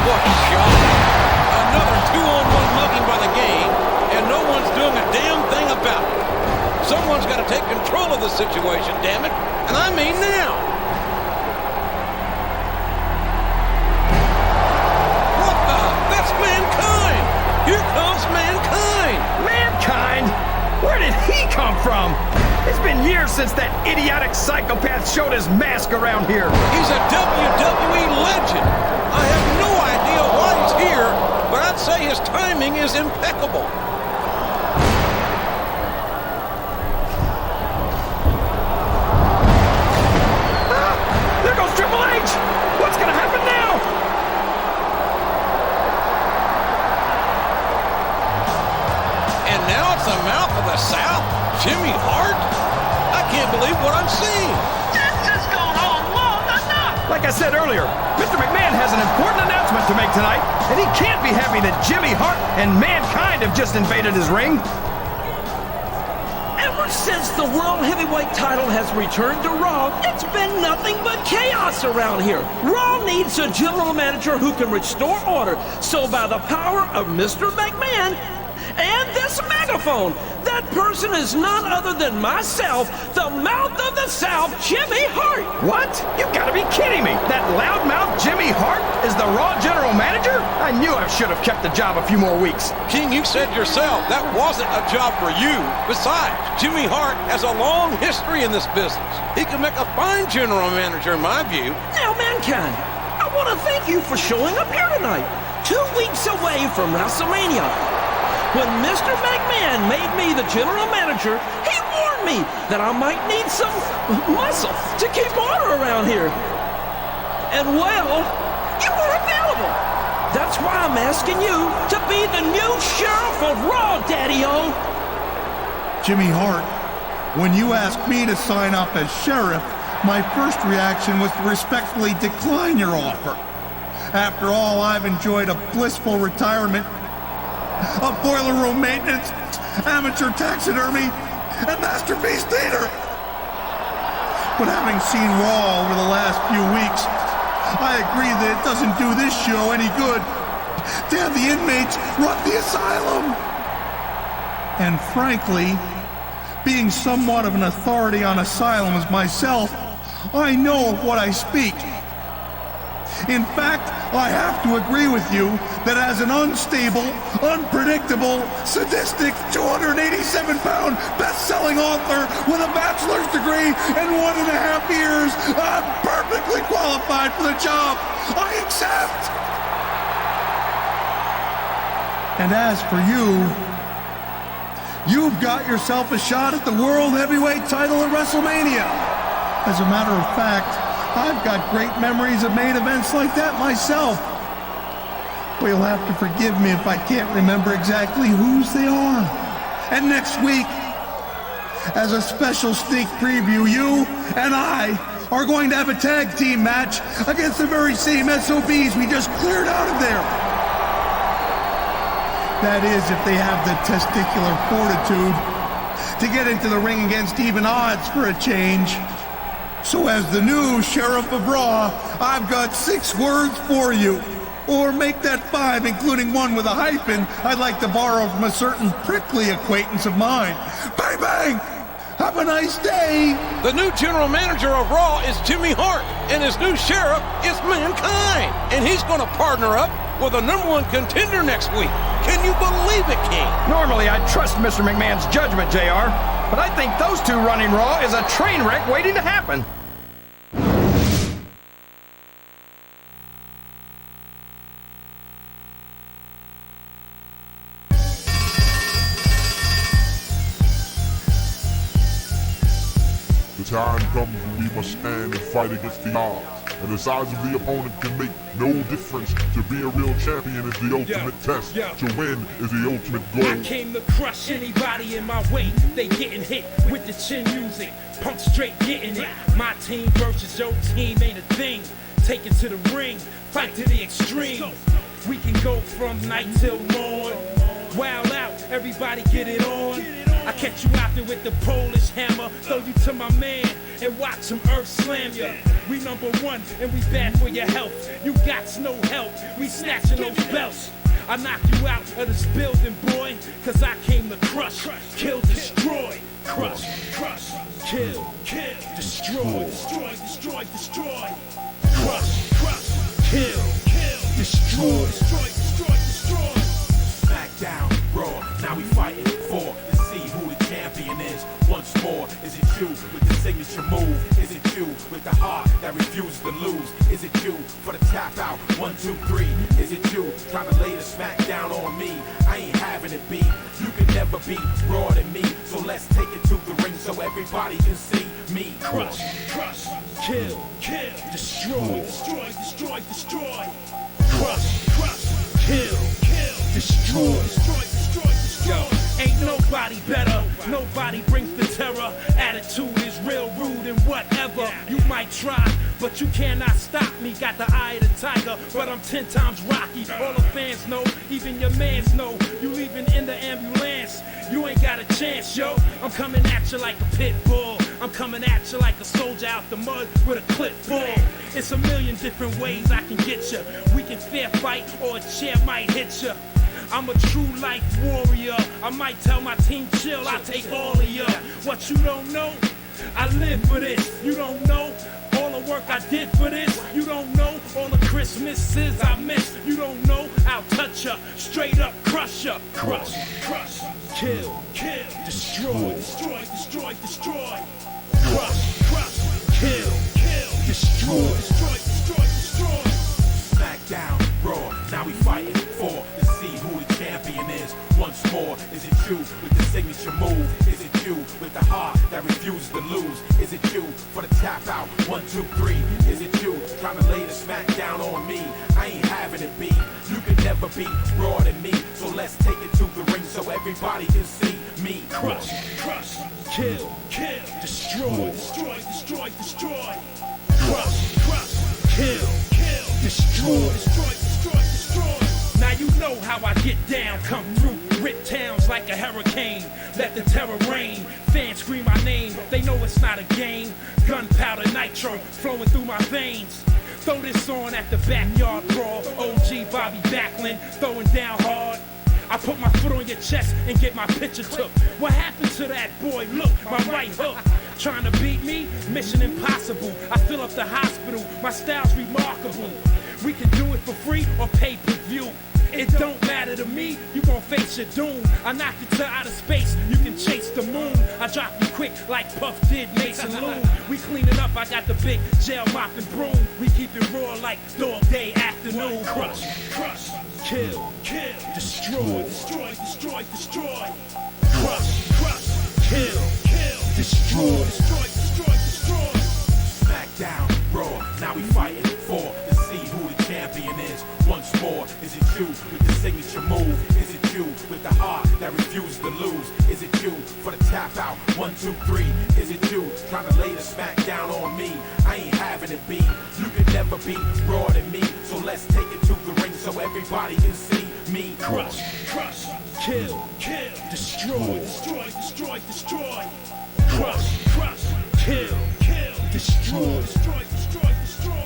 What a shot. Another 2-on-1 mugging by the game, and no one's doing a damn thing about it. Someone's got to take control of the situation, damn it, and I mean now. What the? That's Mankind. Here comes Mankind. Mankind? Where did he come from? It's been years since that idiotic psychopath showed his mask around here. He's a WWE legend. I have no idea why he's here, but I'd say his timing is impeccable. There goes Triple H! What's gonna happen now? And now it's the mouth of the South, Jimmy Hart? I can't believe what I'm seeing. This has gone on long enough! Like I said earlier, Mr. McMahon has an important announcement to make tonight, and he can't be happy that Jimmy Hart and Mankind have just invaded his ring. Ever since the World Heavyweight title has returned to Raw, it's been nothing but chaos around here. Raw needs a general manager who can restore order. So by the power of Mr. McMahon and this megaphone, that person is none other than myself, the mouth of the South, Jimmy Hart. What? You gotta be kidding me! That loudmouth Jimmy Hart is the Raw general manager? I knew I should have kept the job a few more weeks. King, you said yourself that wasn't a job for you. Besides, Jimmy Hart has a long history in this business. He can make a fine general manager, in my view. Now, Mankind, I want to thank you for showing up here tonight, 2 weeks away from WrestleMania. When Mr. McMahon made me the general manager, he warned me that I might need some muscle to keep order around here. And well, you were available. That's why I'm asking you to be the new sheriff of Raw, Daddy-O. Jimmy Hart, when you asked me to sign up as sheriff, my first reaction was to respectfully decline your offer. After all, I've enjoyed a blissful retirement of boiler room maintenance, amateur taxidermy, and masterpiece theater. But having seen Raw over the last few weeks, I agree that it doesn't do this show any good to have the inmates run the asylum. And frankly, being somewhat of an authority on asylums myself, I know of what I speak. In fact, I have to agree with you that as an unstable, unpredictable, sadistic, 287-pound best-selling author with a bachelor's degree and 1.5 years, I'm perfectly qualified for the job. I accept. And as for you, you've got yourself a shot at the World Heavyweight title at WrestleMania. As a matter of fact, I've got great memories of main events like that myself. But you'll have to forgive me if I can't remember exactly whose they are. And next week, as a special sneak preview, you and I are going to have a tag team match against the very same SOBs we just cleared out of there. That is, if they have the testicular fortitude to get into the ring against even odds for a change. So as the new Sheriff of Raw, I've got 6 words for you. Or make that 5, including one with a hyphen I'd like to borrow from a certain prickly acquaintance of mine. Bang, bang! Have a nice day! The new general manager of Raw is Jimmy Hart, and his new sheriff is Mankind. And he's going to partner up with the #1 contender next week. Can you believe it, King? Normally, I'd trust Mr. McMahon's judgment, JR, but I think those two running Raw is a train wreck waiting to happen. The time comes when we must stand and fight against the odds. And the size of the opponent can make no difference. To be a real champion is the ultimate test. To win is the ultimate goal. I came to crush anybody in my way. They getting hit with the chin music. Punk straight getting it. My team versus your team ain't a thing. Take it to the ring, fight to the extreme. We can go from night till morn. Wild out, everybody get it on. I catch you out there with the Polish hammer. Throw you to my man and watch him earth slam ya. We #1 and we bad for your health. You got no help, we snatching those belts. I knock you out of this building, boy, cause I came to crush, kill, destroy. Crush, crush, kill, kill, destroy, destroy, destroy, destroy. Crush, crush, kill, kill, destroy, destroy, destroy, destroy. Smackdown, Raw, now we fighting for to see who the champion is. Once more, is it you with the signature move? Is it you with the heart that refuses to lose? Is it you for the tap out? 1, 2, 3. Is it you trying to lay the smackdown on me? I ain't having it beat. You can never be raw than me. So let's take it to the ring so everybody can see me. Crush, crush, kill, kill, destroy, destroy, destroy, destroy. Crush, crush, kill, kill, destroy, destroy, destroy, destroy. Ain't nobody better, nobody brings the terror. Attitude is real rude and whatever. You might try, but you cannot stop me. Got the eye of the tiger, but I'm 10 times Rocky. All the fans know, even your mans know. You leaving in the ambulance, you ain't got a chance, yo. I'm coming at you like a pit bull. I'm coming at you like a soldier out the mud with a clip full. It's a million different ways I can get you. We can fair fight or a chair might hit you. I'm a true life warrior. I might tell my team chill, I'll take all of ya. What you don't know, I live for this. You don't know all the work I did for this. You don't know all the Christmases I missed. You don't know I'll touch ya, straight up crush ya. Crush, crush, kill, kill, destroy, destroy, destroy, destroy. Crush, crush, kill, kill, destroy, destroy, destroy, destroy. Smackdown, Raw, now we fighting for to see who the champion is. Once more, is it you with the signature move? Is it you with the heart that refuses to lose? Is it you for the tap out? 1, 2, 3. Is it you trying to lay the smackdown on me? I ain't having it beat. You can never be raw than me. So let's take it to the ring so everybody can see me. Crush, crush, kill, kill, destroy, destroy, destroy, destroy. Crush, crush, kill, kill, destroy, destroy, destroy, destroy. Now you know how I get down, come through, rip towns like a hurricane. Let the terror reign, fans scream my name, they know it's not a game. Gunpowder nitro flowing through my veins. Throw this on at the backyard brawl. OG Bobby Backlund throwing down hard. I put my foot on your chest and get my picture took. What happened to that boy? Look, my right hook. Trying to beat me? Mission impossible. I fill up the hospital. My style's remarkable. We can do it for free or pay-per-view. It don't matter to me, you gon' face your doom. I knock you to outer space, you can chase the moon. I drop you quick like Puff did Mason Loon. We cleaning up, I got the big jail mopping broom. We keep it raw like dog day afternoon. Crush, crush, kill, kill, destroy, destroy, destroy, destroy. Crush, crush, kill, kill, destroy, destroy, destroy, destroy. Smackdown, Raw, now we fighting for to see who the champion is. Once more, is it you with the signature move? Is it you with the heart that refuses to lose? Is it you for the tap out? 1, 2, 3. Is it you trying to lay the smack down on me? I ain't having it be. You could never be raw than me. So let's take it to the ring so everybody can see me. Crush, crush, kill, kill, destroy, destroy, destroy, destroy. Crush, crush, kill, kill, destroy, destroy, destroy, destroy.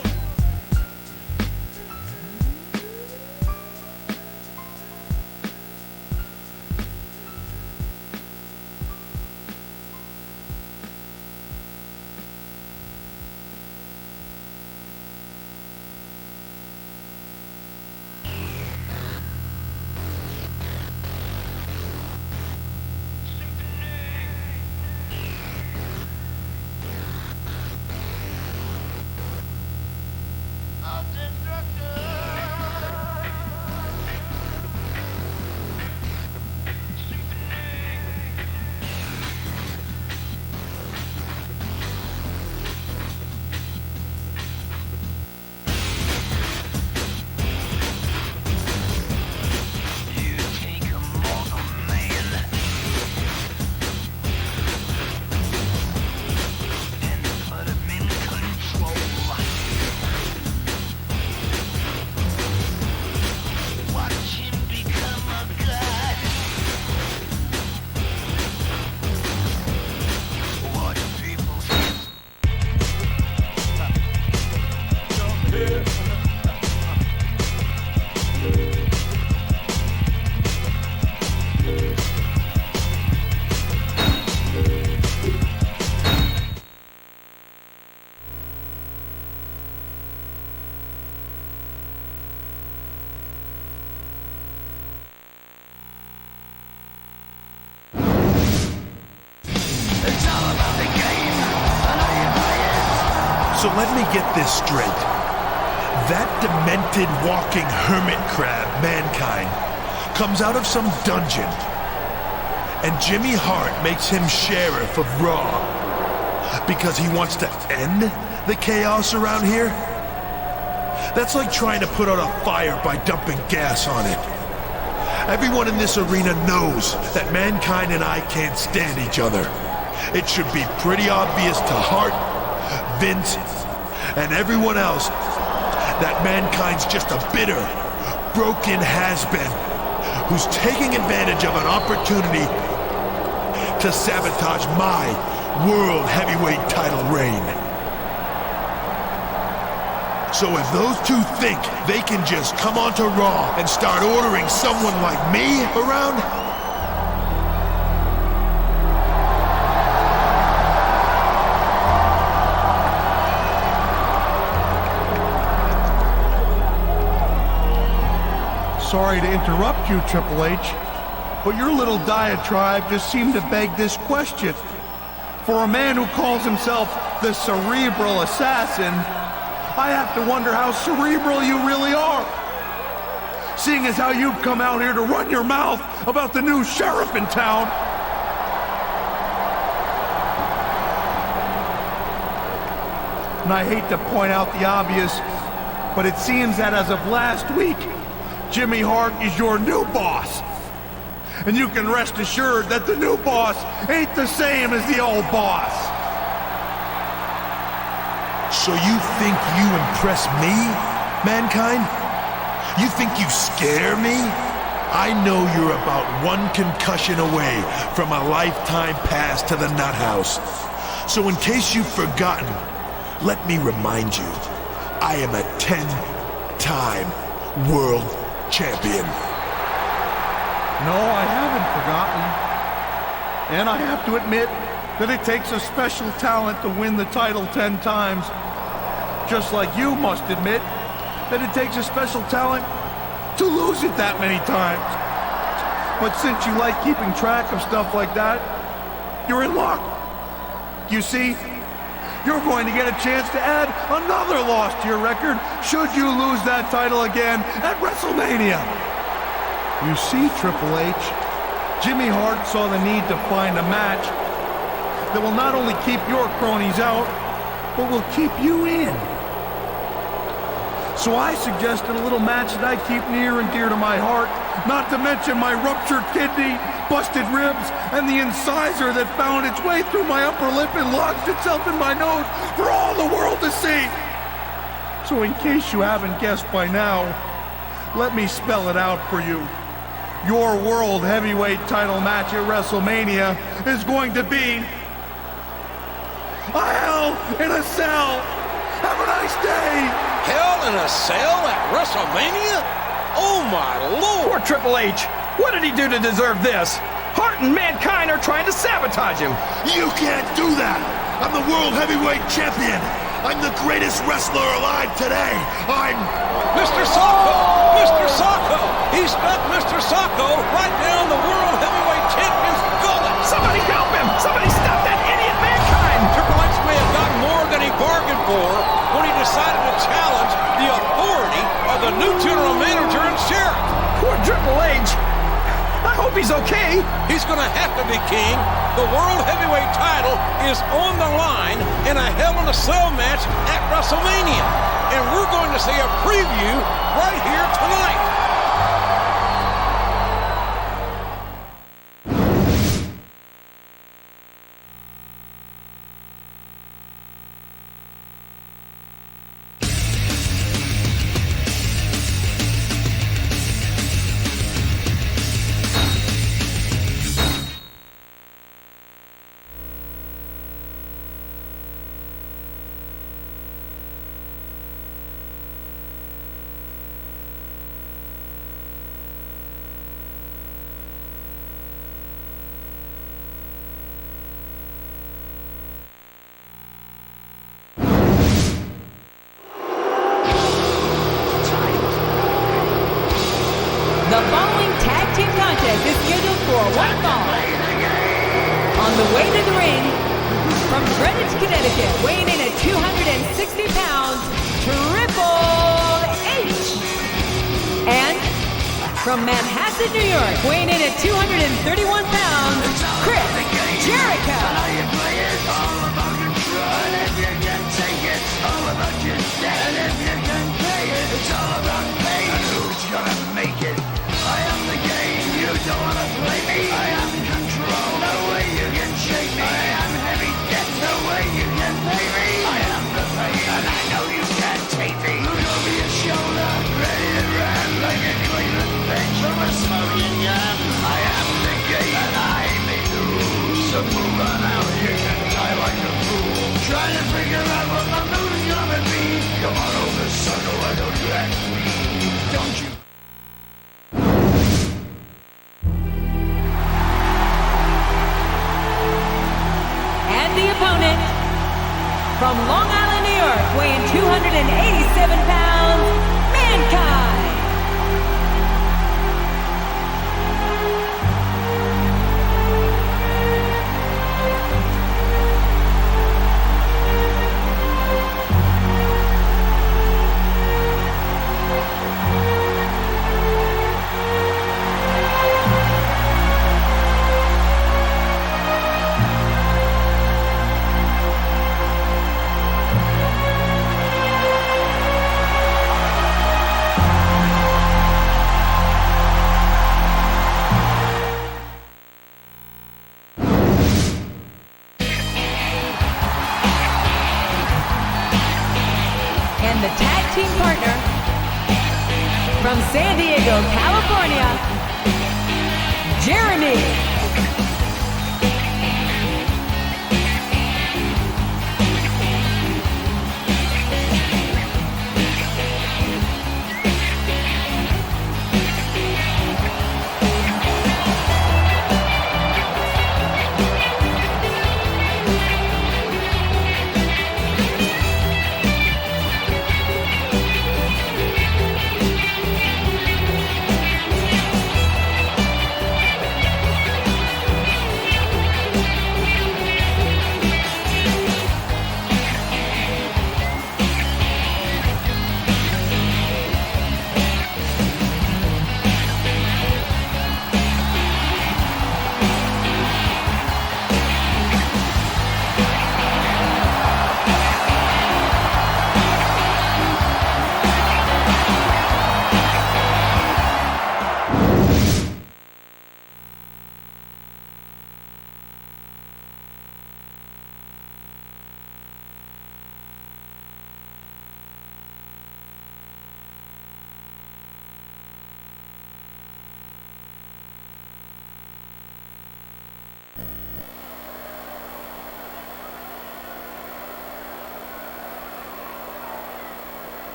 So let me get this straight. That demented walking hermit crab, Mankind, comes out of some dungeon, and Jimmy Hart makes him sheriff of Raw because he wants to end the chaos around here? That's like trying to put out a fire by dumping gas on it. Everyone in this arena knows that Mankind and I can't stand each other. It should be pretty obvious to Hart, Vince, and everyone else that Mankind's just a bitter, broken has-been who's taking advantage of an opportunity to sabotage my World Heavyweight title reign. So if those two think they can just come onto Raw and start ordering someone like me around, sorry to interrupt you, Triple H, but your little diatribe just seemed to beg this question. For a man who calls himself the Cerebral Assassin, I have to wonder how cerebral you really are. Seeing as how you've come out here to run your mouth about the new sheriff in town. And I hate to point out the obvious, but it seems that as of last week, Jimmy Hart is your new boss. And you can rest assured that the new boss ain't the same as the old boss. So you think you impress me, Mankind? You think you scare me? I know you're about one concussion away from a lifetime pass to the nut house. So in case you've forgotten, let me remind you, I am a 10-time world champion. No, I haven't forgotten. And I have to admit that it takes a special talent to win the title 10 times. Just like you must admit that it takes a special talent to lose it that many times. But since you like keeping track of stuff like that, you're in luck. You see, you're going to get a chance to add another loss to your record should you lose that title again at WrestleMania. You see, Triple H, Jimmy Hart saw the need to find a match that will not only keep your cronies out, but will keep you in. So I suggested a little match that I keep near and dear to my heart, not to mention my ruptured kidney, busted ribs, and the incisor that found its way through my upper lip and lodged itself in my nose for all the world to see. So in case you haven't guessed by now, let me spell it out for you. Your World Heavyweight title match at WrestleMania is going to be a Hell in a Cell. Have a nice day. Hell in a Cell at WrestleMania? Oh my Lord! Poor Triple H. What did he do to deserve this? Hart and Mankind are trying to sabotage him. You can't do that. I'm the World Heavyweight Champion. I'm the greatest wrestler alive today. I'm Mr. Socko! Mr. Socko! He stuck Mr. Socko right down the World Heavyweight Champion's gullet! Somebody help him! Somebody stop that idiot Mankind! Triple H may have gotten more than he bargained for when he decided to challenge the authority of the new general manager and sheriff. Poor Triple H! I hope he's okay. He's gonna have to be, King. The World Heavyweight title is on the line in a Hell in a Cell match at WrestleMania. And we're going to see a preview right here tonight. The following tag team contest is scheduled for one fall. On the way to the ring, from Greenwich, Connecticut, weighing in at 260 pounds, Triple H. And from Manhasset, New York, weighing in at 231 pounds, Chris Jericho. Don't wanna play me. I am control. No way you can shake me. I am heavy debt. No way you can pay me. I am the pain, and I know you can't take me. Look over your shoulder, ready to run like a Cleveland bench from a smoking gun. I am the game, and I make the rules. So move on out. You can die like a fool. Trying to figure out what my move's gonna be. Come on over, sucker. Why don't you act me? Don't you? The opponent, from Long Island, New York, weighing 287 pounds, Mankind. The tag team partner from San Diego, California, Jeremy.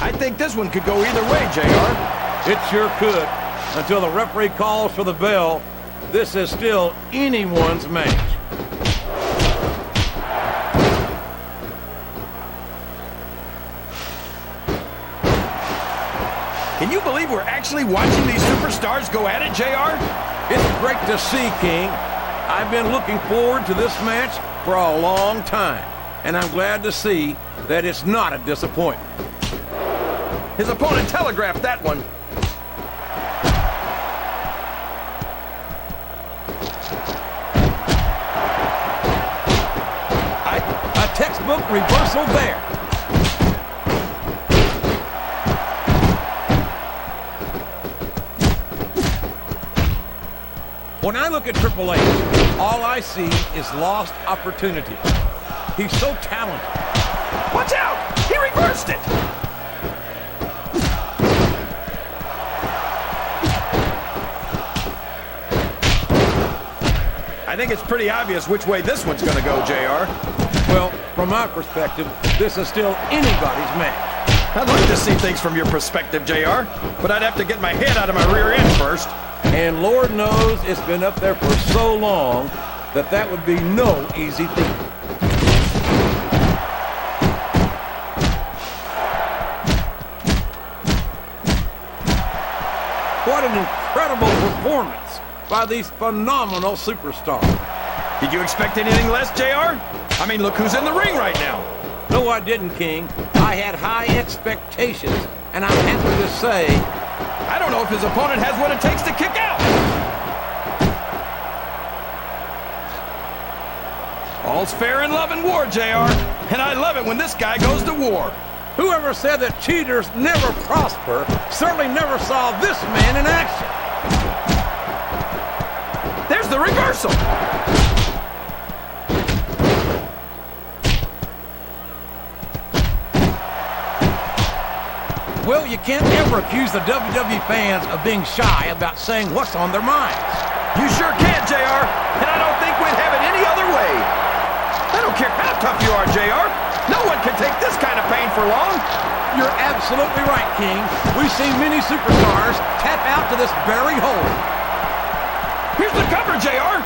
I think this one could go either way, JR. It sure could. Until the referee calls for the bell, this is still anyone's match. Can you believe we're actually watching these superstars go at it, JR? It's great to see, King. I've been looking forward to this match for a long time, and I'm glad to see that it's not a disappointment. His opponent telegraphed that one. A textbook reversal there. When I look at Triple H, all I see is lost opportunity. He's so talented. Watch out! He reversed it! I think it's pretty obvious which way this one's gonna go, JR. Well, from my perspective, this is still anybody's match. I'd like to see things from your perspective, JR, but I'd have to get my head out of my rear end first. And Lord knows it's been up there for so long that that would be no easy feat. What an incredible performance by these phenomenal superstars. Did you expect anything less, JR? I mean, look who's in the ring right now. No, I didn't, King. I had high expectations, and I'm happy to say I don't know if his opponent has what it takes to kick out. All's fair in love and war, JR. And I love it when this guy goes to war. Whoever said that cheaters never prosper certainly never saw this man in action. There's the reversal. Well, you can't ever accuse the WWE fans of being shy about saying what's on their minds. You sure can, JR, and I don't think we'd have it any other way. I don't care how tough you are, JR. No one can take this kind of pain for long. You're absolutely right, King. We've seen many superstars tap out to this very hold. Here's the cover, JR.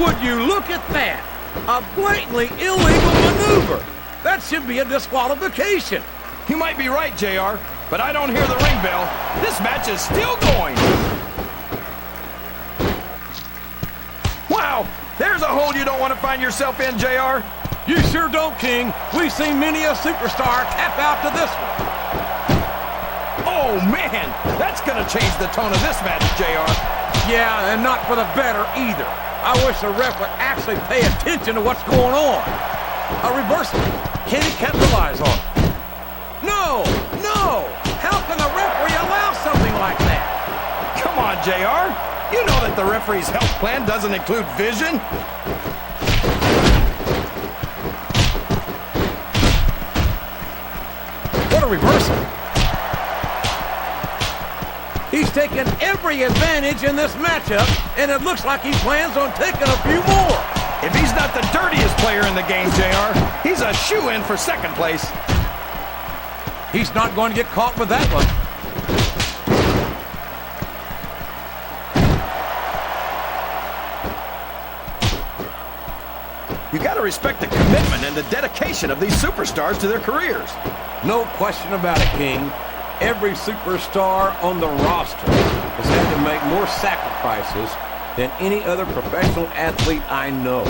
Would you look at that? A blatantly illegal maneuver. That should be a disqualification. You might be right, JR, but I don't hear the ring bell. This match is still going. Wow, there's a hole you don't want to find yourself in, JR. You sure don't, King. We've seen many a superstar tap out to this one. Oh, man, that's going to change the tone of this match, JR. Yeah, and not for the better either. I wish the ref would actually pay attention to what's going on. A reversal. Can he capitalize on it? No! No! How can the referee allow something like that? Come on, JR. You know that the referee's health plan doesn't include vision. What a reversal. He's taken every advantage in this matchup, and it looks like he plans on taking a few more. If he's not the dirtiest player in the game, JR, he's a shoo-in for second place. He's not going to get caught with that one. You got to respect the commitment and the dedication of these superstars to their careers. No question about it, King. Every superstar on the roster has had to make more sacrifices than any other professional athlete I know.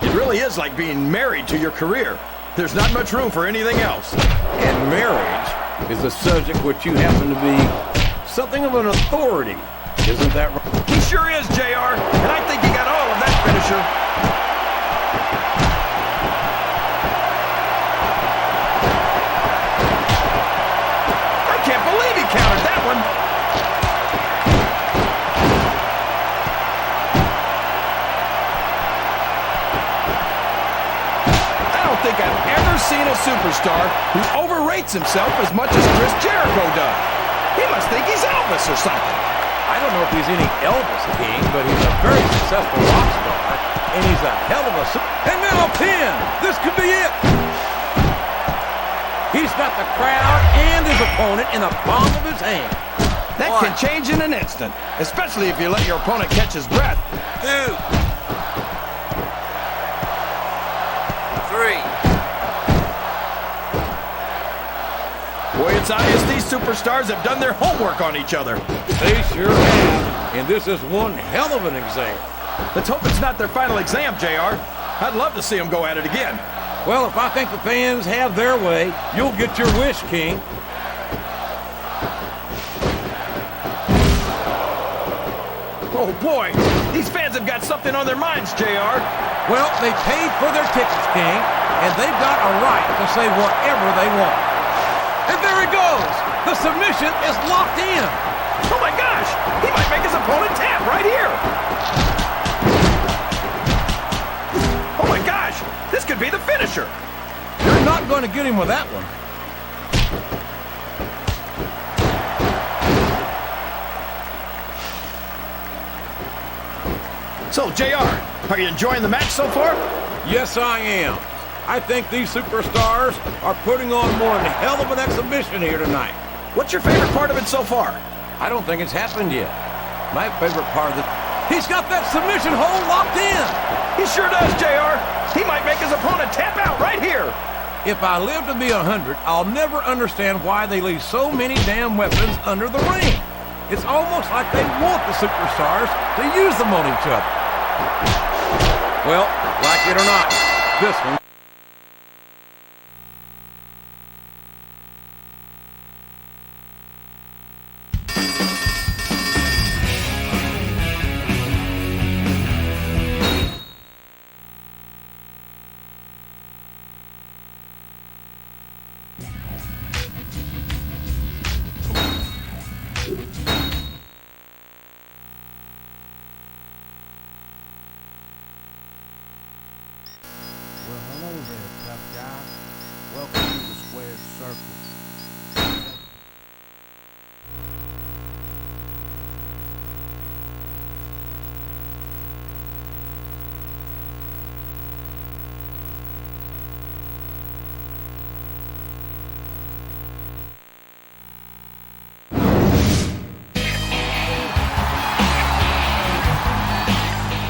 It really is like being married to your career. There's not much room for anything else. And marriage is a subject which you happen to be something of an authority. Isn't that right? He sure is, JR, and I think he got all of that finisher. I can't believe he countered that one. I don't think I've ever seen a superstar who overrates himself as much as Chris Jericho does. He must think he's Elvis or something. I don't know if he's any Elvis King, but he's a very successful rock star, and he's a hell of a... And now a pin! This could be it! He's got the crowd and his opponent in the palm of his hand. That can change in an instant, especially if you let your opponent catch his breath. 2, 3. Boy, it's obvious these superstars have done their homework on each other. They sure have. And this is one hell of an exam. Let's hope it's not their final exam, JR. I'd love to see them go at it again. Well, if I think the fans have their way, you'll get your wish, King. Oh, boy. These fans have got something on their minds, JR. Well, they paid for their tickets, King, and they've got a right to say whatever they want. And there he goes. The submission is locked in. Oh, my gosh. He might make his opponent tap right here. Oh, my gosh. This could be the finisher. You're not going to get him with that one. So, JR, are you enjoying the match so far? Yes, I am. I think these superstars are putting on more than hell of an exhibition here tonight. What's your favorite part of it so far? I don't think it's happened yet. My favorite part of it, he's got that submission hold locked in. He sure does, JR. He might make his opponent tap out right here. If I live to be 100, I'll never understand why they leave so many damn weapons under the ring. It's almost like they want the superstars to use them on each other. Well, like it or not, this one. Well, hello there, tough guy. Welcome to the squared circle.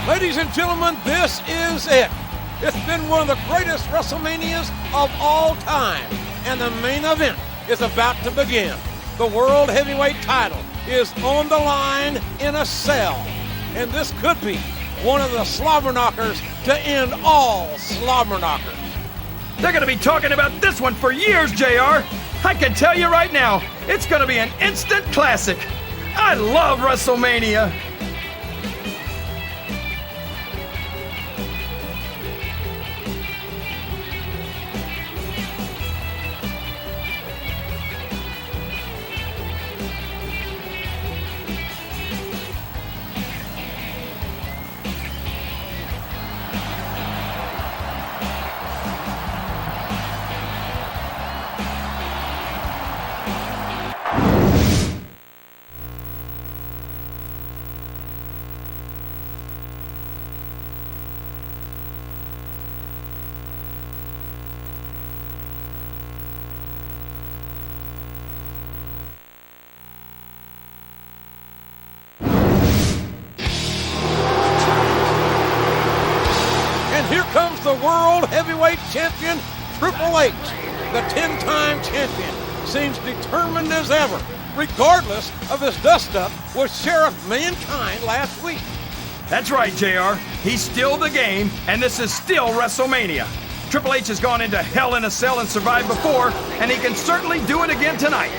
Ladies and gentlemen, this is it. It's been one of the greatest WrestleManias of all time, and the main event is about to begin. The World Heavyweight title is on the line in a cell, and this could be one of the slobber knockers to end all slobber knockers. They're going to be talking about this one for years, JR. I can tell you right now, it's going to be an instant classic. I love WrestleMania. Here comes the World Heavyweight Champion, Triple H. The 10-time champion seems determined as ever, regardless of his dust-up with Sheriff Mankind last week. That's right, JR. He's still the game, and this is still WrestleMania. Triple H has gone into Hell in a Cell and survived before, and he can certainly do it again tonight.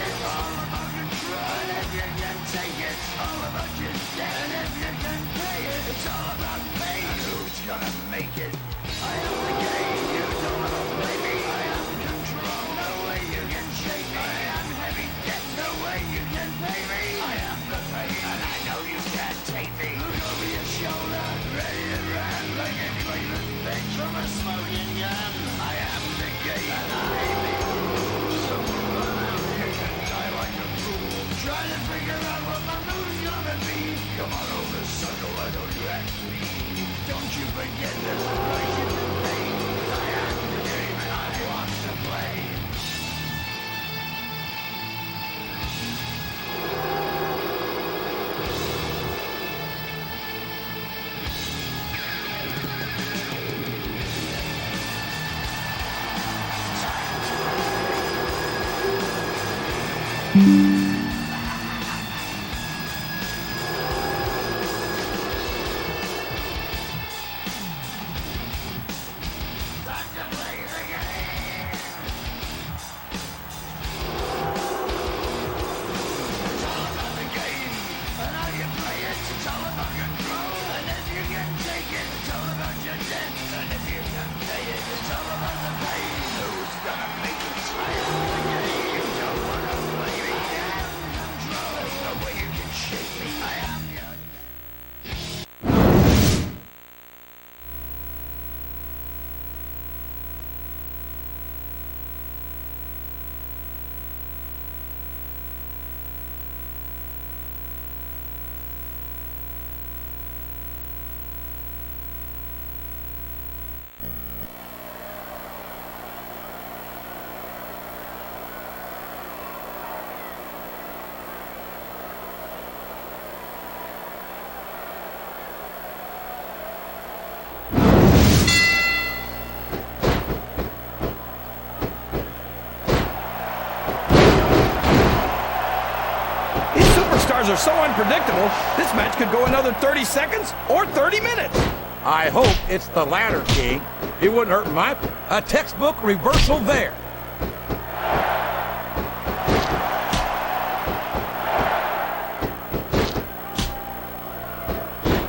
Are so unpredictable, this match could go another 30 seconds or 30 minutes. I hope it's the latter, King. It wouldn't hurt my... A textbook reversal there.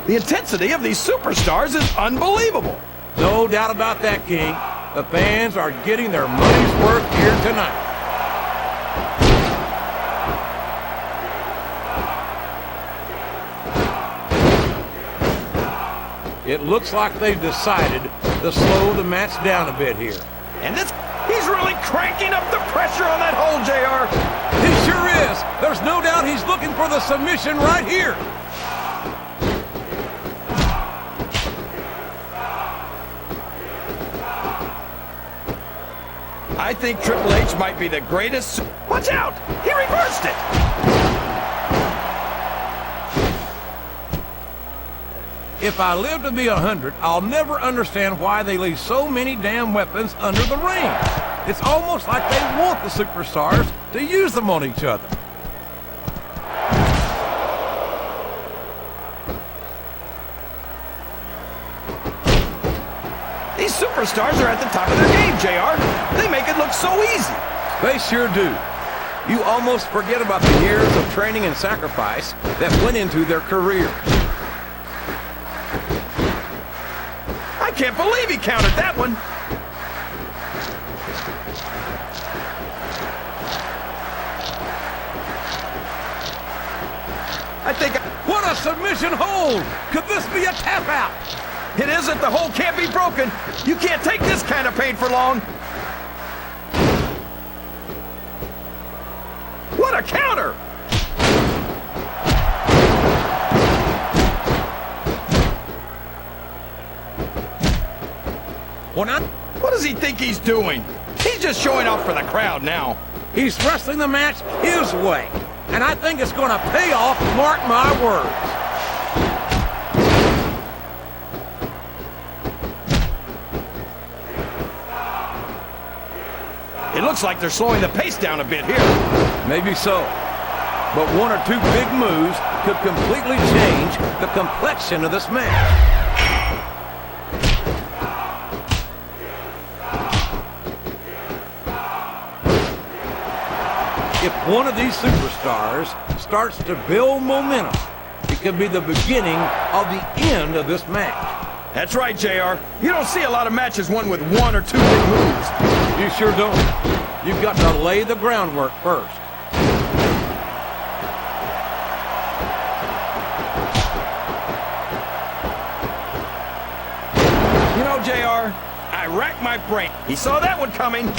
The intensity of these superstars is unbelievable. No doubt about that, King. The fans are getting their money's worth here tonight. It looks like they've decided to slow the match down a bit here. And he's really cranking up the pressure on that hole, JR. He sure is. There's no doubt he's looking for the submission right here. I think Triple H might be the greatest. Watch out! He reversed it! If I live to be 100, I'll never understand why they leave so many damn weapons under the ring. It's almost like they want the superstars to use them on each other. These superstars are at the top of their game, JR. They make it look so easy. They sure do. You almost forget about the years of training and sacrifice that went into their careers. I can't believe he countered that one. What a submission hold! Could this be a tap out? It isn't. The hold can't be broken. You can't take this kind of pain for long. What a counter! What does he think he's doing? He's just showing off for the crowd now. He's wrestling the match his way, and I think it's going to pay off, mark my words. It looks like they're slowing the pace down a bit here. Maybe so. But one or two big moves could completely change the complexion of this match. If one of these superstars starts to build momentum, it could be the beginning of the end of this match. That's right, JR. You don't see a lot of matches won with one or two big moves. You sure don't. You've got to lay the groundwork first. You know, JR, I racked my brain. He saw that one coming.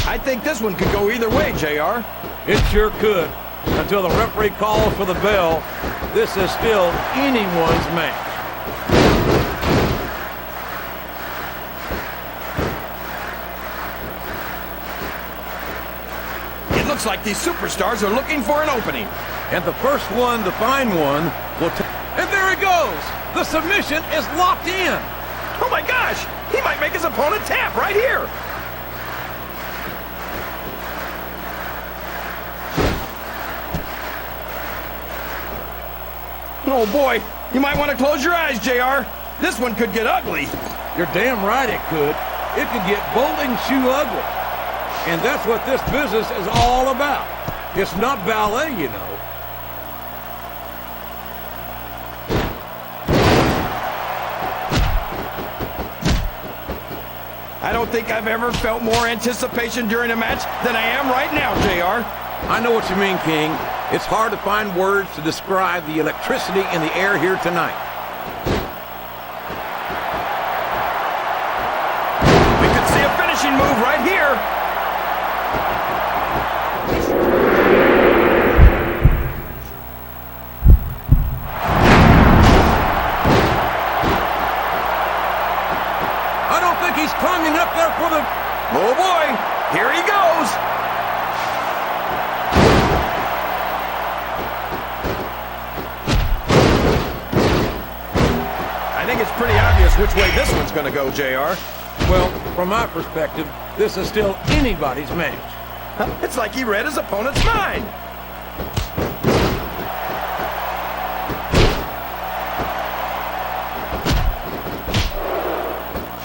I think this one could go either way, JR. It sure could. Until the referee calls for the bell, this is still anyone's match. It looks like these superstars are looking for an opening. And the first one to find one will and there he goes! The submission is locked in! Oh my gosh! He might make his opponent tap right here! Oh boy, you might want to close your eyes, JR. This one could get ugly. You're damn right it could. It could get bolting shoe ugly. And that's what this business is all about. It's not ballet, you know. I don't think I've ever felt more anticipation during a match than I am right now, JR. I know what you mean, King. It's hard to find words to describe the electricity in the air here tonight. We could see a finishing move right here. I don't think he's climbing up there for the... Oh boy, here he goes. I think it's pretty obvious which way this one's gonna go, JR. Well, from my perspective, this is still anybody's match. It's like he read his opponent's mind.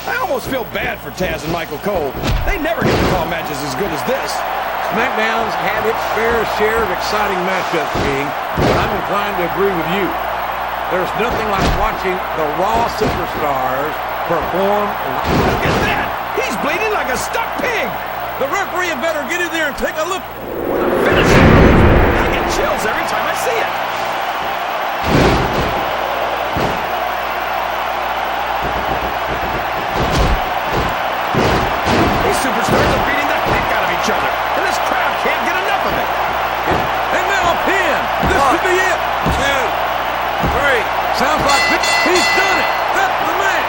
I almost feel bad for Taz and Michael Cole. They never get to call matches as good as this. SmackDown's had its fair share of exciting matchups, King, but I'm inclined to agree with you. There's nothing like watching the Raw superstars perform. Look at that! He's bleeding like a stuck pig! The referee had better get in there and take a look. What a finishing move! I get chills every time I see it. These superstars are beating the heck out of each other, and this crowd can't get enough of it. And now a pin. This could be it. 2, 3. Sounds like he's done it. That's the match.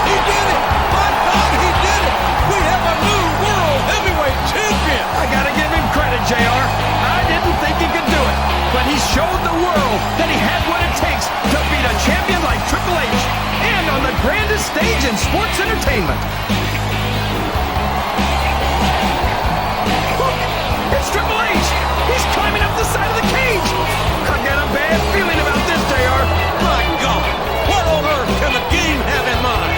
He did it. My God, he did it. We have a new world heavyweight champion. I gotta give him credit, JR. I didn't think he could do it, but he showed the world that he had what it takes to beat a champion like Triple H, and on the grandest stage in sports entertainment. Look, it's Triple H. He's climbing up the side of the cage. I got a bad feeling about this, JR. My God, what on earth can the game have in mind?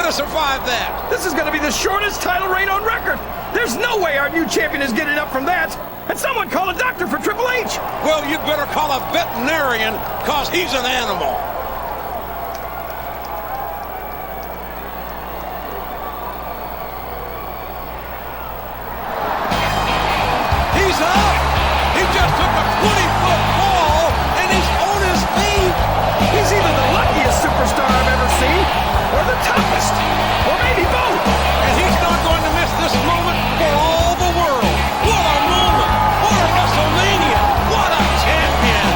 Survive that. This is going to be the shortest title reign on record. There's no way our new champion is getting up from that. And someone call a doctor for Triple H. Well, you better call a veterinarian, cause he's an animal. He's up. He just took a 20-foot fall, and he's on his feet. He's either the luckiest superstar I've ever seen, or the toughest, or maybe both. And he's not going to miss this moment for all the world. What a moment! What a WrestleMania! What a champion!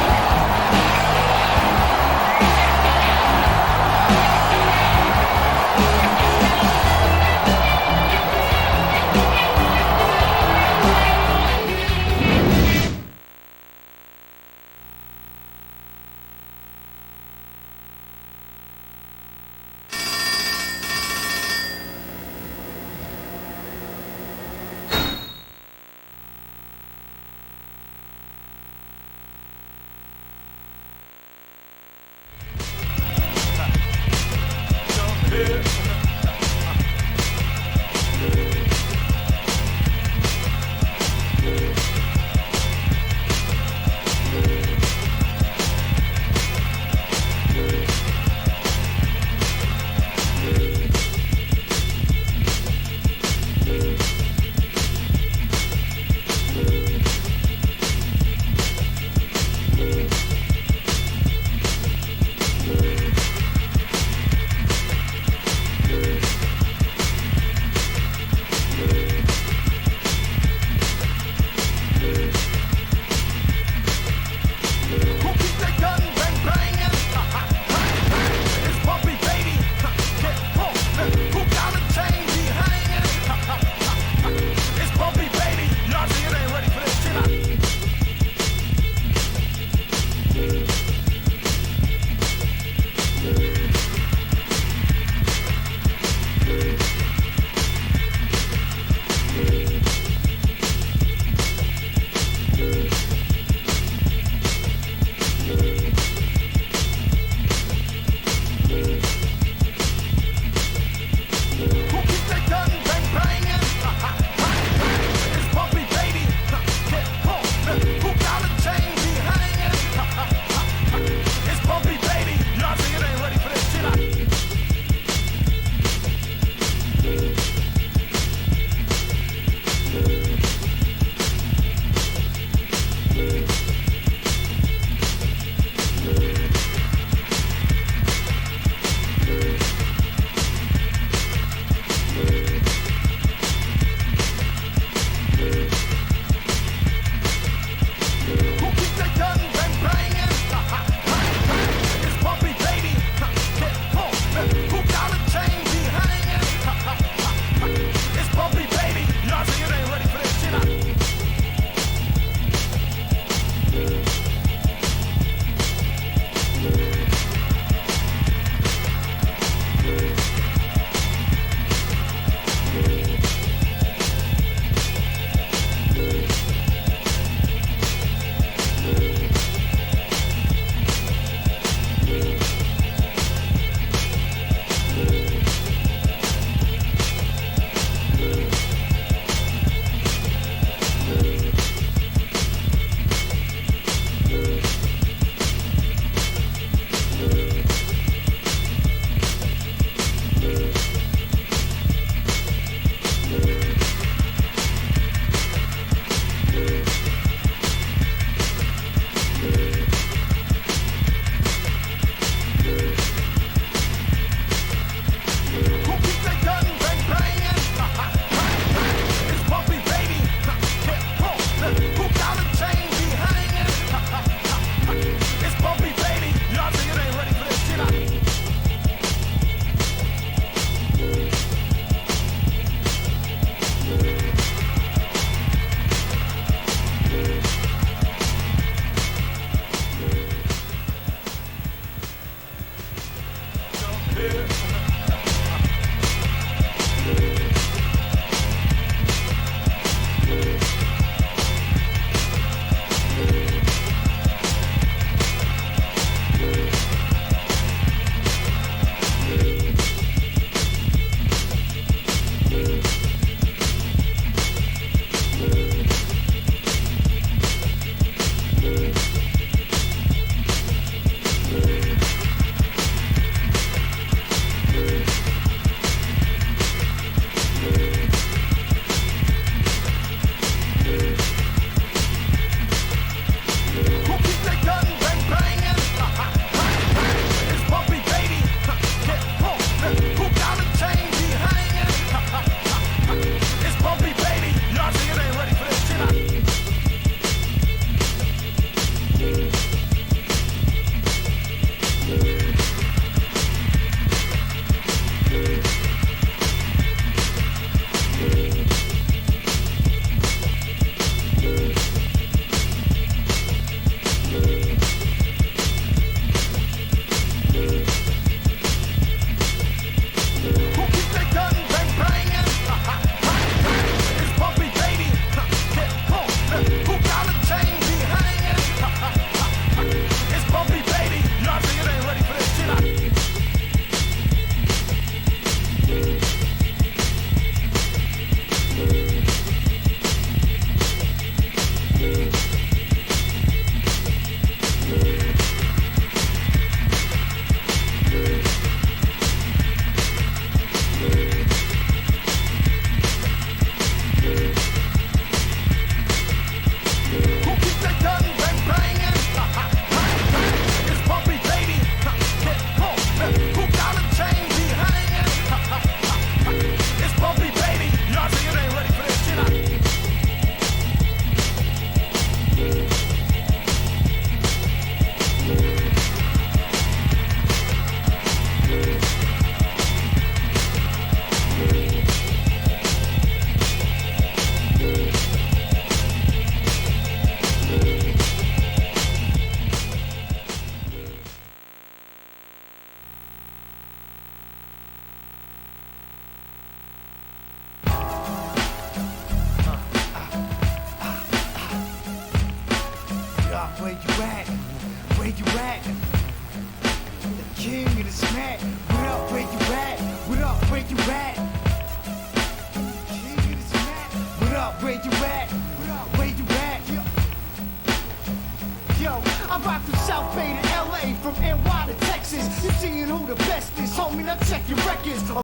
up? Where you at? Where you at? The king of the smack. What up? Where you at? What up? Where you at? King of the smack. What up? Where you at? What up? Where you at? Yo, I rock from South Bay to LA, from NY to Texas. You seeing who the best is, homie, now check your records.